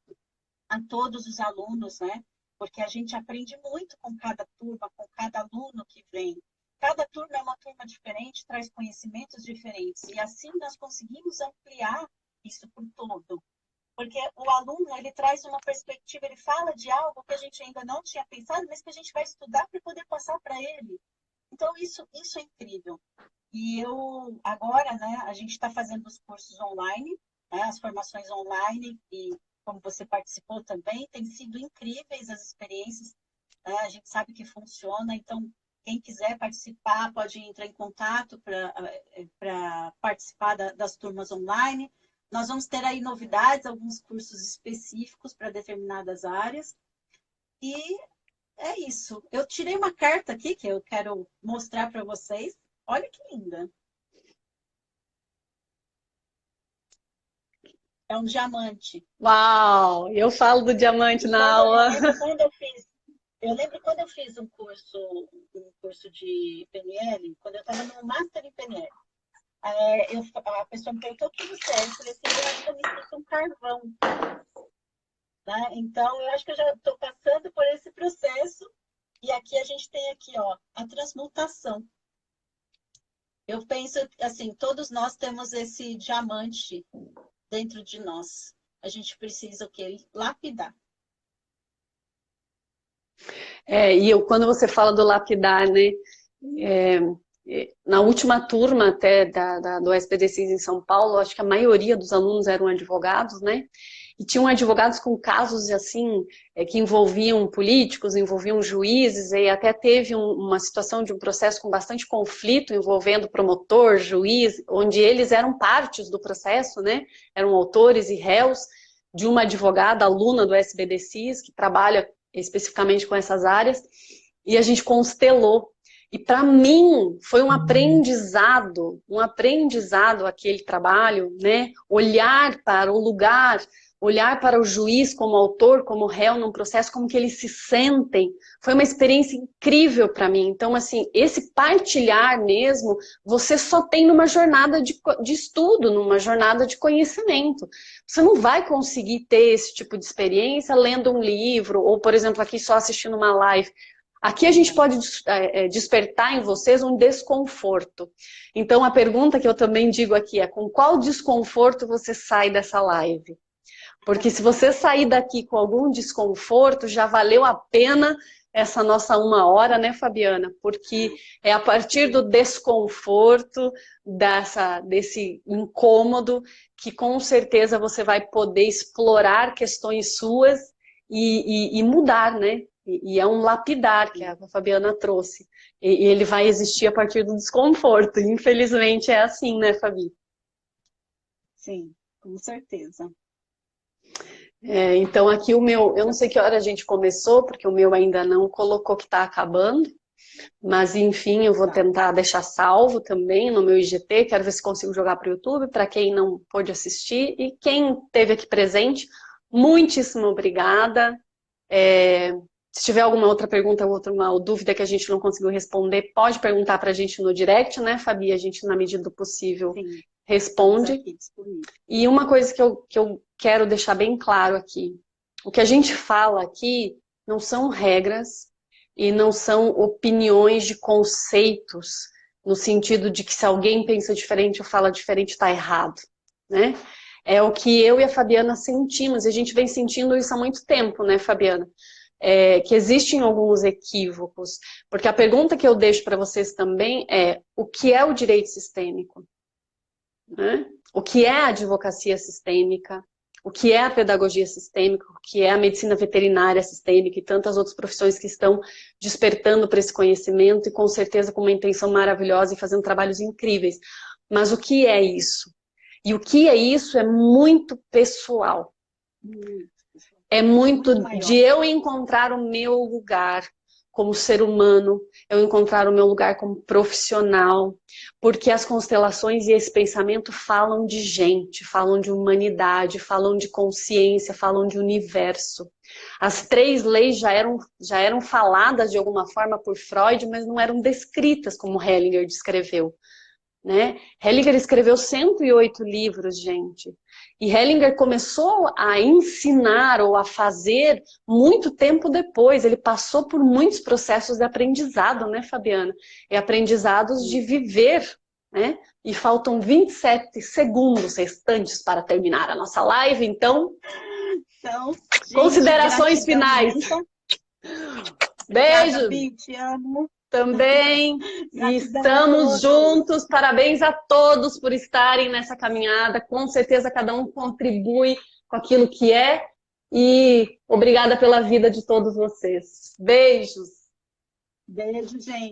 a todos os alunos, né? Porque a gente aprende muito com cada turma, com cada aluno que vem. cada turma é uma turma diferente, traz conhecimentos diferentes. E assim nós conseguimos ampliar isso por todo. Porque o aluno, ele traz uma perspectiva, ele fala de algo que a gente ainda não tinha pensado, mas que a gente vai estudar para poder passar para ele. Então, isso é incrível. E agora, né, a gente está fazendo os cursos online, né, as formações online, e como você participou também, tem sido incríveis as experiências, né, a gente sabe que funciona, então, quem quiser participar pode entrar em contato para participar das turmas online. Nós vamos ter aí novidades, alguns cursos específicos para determinadas áreas. E é isso. Eu tirei uma carta aqui que eu quero mostrar para vocês. Olha que linda. É um diamante. Uau! Eu falo do diamante na aula. Eu lembro quando eu fiz um curso de PNL, quando eu estava no Master em PNL. A pessoa me perguntou o que você é. Eu falei assim, eu acho que eu me sinto um carvão. Né? Então, eu acho que eu já estou passando por esse processo. E aqui a gente tem aqui, ó, a transmutação. Eu penso assim, todos nós temos esse diamante dentro de nós. A gente precisa o quê? Lapidar. Quando você fala do lapidar, né? Na última turma até do SBDCs em São Paulo, acho que a maioria dos alunos eram advogados, né? E tinham advogados com casos assim que envolviam políticos, envolviam juízes, e até teve uma situação de um processo com bastante conflito envolvendo promotor, juiz, onde eles eram partes do processo, né? Eram autores e réus de uma advogada, aluna do SBDCs, que trabalha especificamente com essas áreas, e a gente constelou. E para mim foi um aprendizado aquele trabalho, né? Olhar para o lugar, olhar para o juiz como autor, como réu num processo, como que eles se sentem. Foi uma experiência incrível para mim. Então, assim, esse partilhar mesmo, você só tem numa jornada de estudo, numa jornada de conhecimento. Você não vai conseguir ter esse tipo de experiência lendo um livro, ou, por exemplo, aqui só assistindo uma live. Aqui a gente pode despertar em vocês um desconforto. Então, a pergunta que eu também digo aqui é: com qual desconforto você sai dessa live? Porque se você sair daqui com algum desconforto, já valeu a pena essa nossa 1 hora, né, Fabiana? Porque é a partir do desconforto, desse incômodo, que com certeza você vai poder explorar questões suas e mudar, né? E é um lapidar que a Fabiana trouxe. E ele vai existir a partir do desconforto. Infelizmente é assim, né, Fabi? Sim, com certeza. Então aqui o meu, eu não sei que hora a gente começou, porque o meu ainda não colocou que está acabando, mas enfim, eu vou tentar deixar salvo também no meu IGT, quero ver se consigo jogar para o YouTube, para quem não pôde assistir, e quem esteve aqui presente, muitíssimo obrigada. Se tiver alguma outra pergunta ou dúvida que a gente não conseguiu responder, pode perguntar para a gente no direct, né, Fabi? A gente, na medida do possível, sim, responde. E uma coisa que eu quero deixar bem claro aqui: o que a gente fala aqui não são regras e não são opiniões de conceitos, no sentido de que se alguém pensa diferente ou fala diferente, está errado, né? É o que eu e a Fabiana sentimos, e a gente vem sentindo isso há muito tempo, né, Fabiana? Que existem alguns equívocos, porque a pergunta que eu deixo para vocês também é: o que é o direito sistêmico? Né? O que é a advocacia sistêmica? O que é a pedagogia sistêmica? O que é a medicina veterinária sistêmica e tantas outras profissões que estão despertando para esse conhecimento e com certeza com uma intenção maravilhosa e fazendo trabalhos incríveis. Mas o que é isso? E o que é isso é muito pessoal. É muito de eu encontrar o meu lugar como ser humano, eu encontrar o meu lugar como profissional, porque as constelações e esse pensamento falam de gente, falam de humanidade, falam de consciência, falam de universo. As 3 leis já eram faladas de alguma forma por Freud, mas não eram descritas como Hellinger descreveu. né? Hellinger escreveu 108 livros, gente. E Hellinger começou a ensinar ou a fazer muito tempo depois. Ele passou por muitos processos de aprendizado, né, Fabiana? E aprendizados de viver, né? E faltam 27 segundos restantes para terminar a nossa live, então, gente, considerações finais. Beijo. Gabi, te amo. Também. E estamos juntos. Parabéns a todos por estarem nessa caminhada. Com certeza cada um contribui com aquilo que é. E obrigada pela vida de todos vocês. Beijos. Beijo, gente.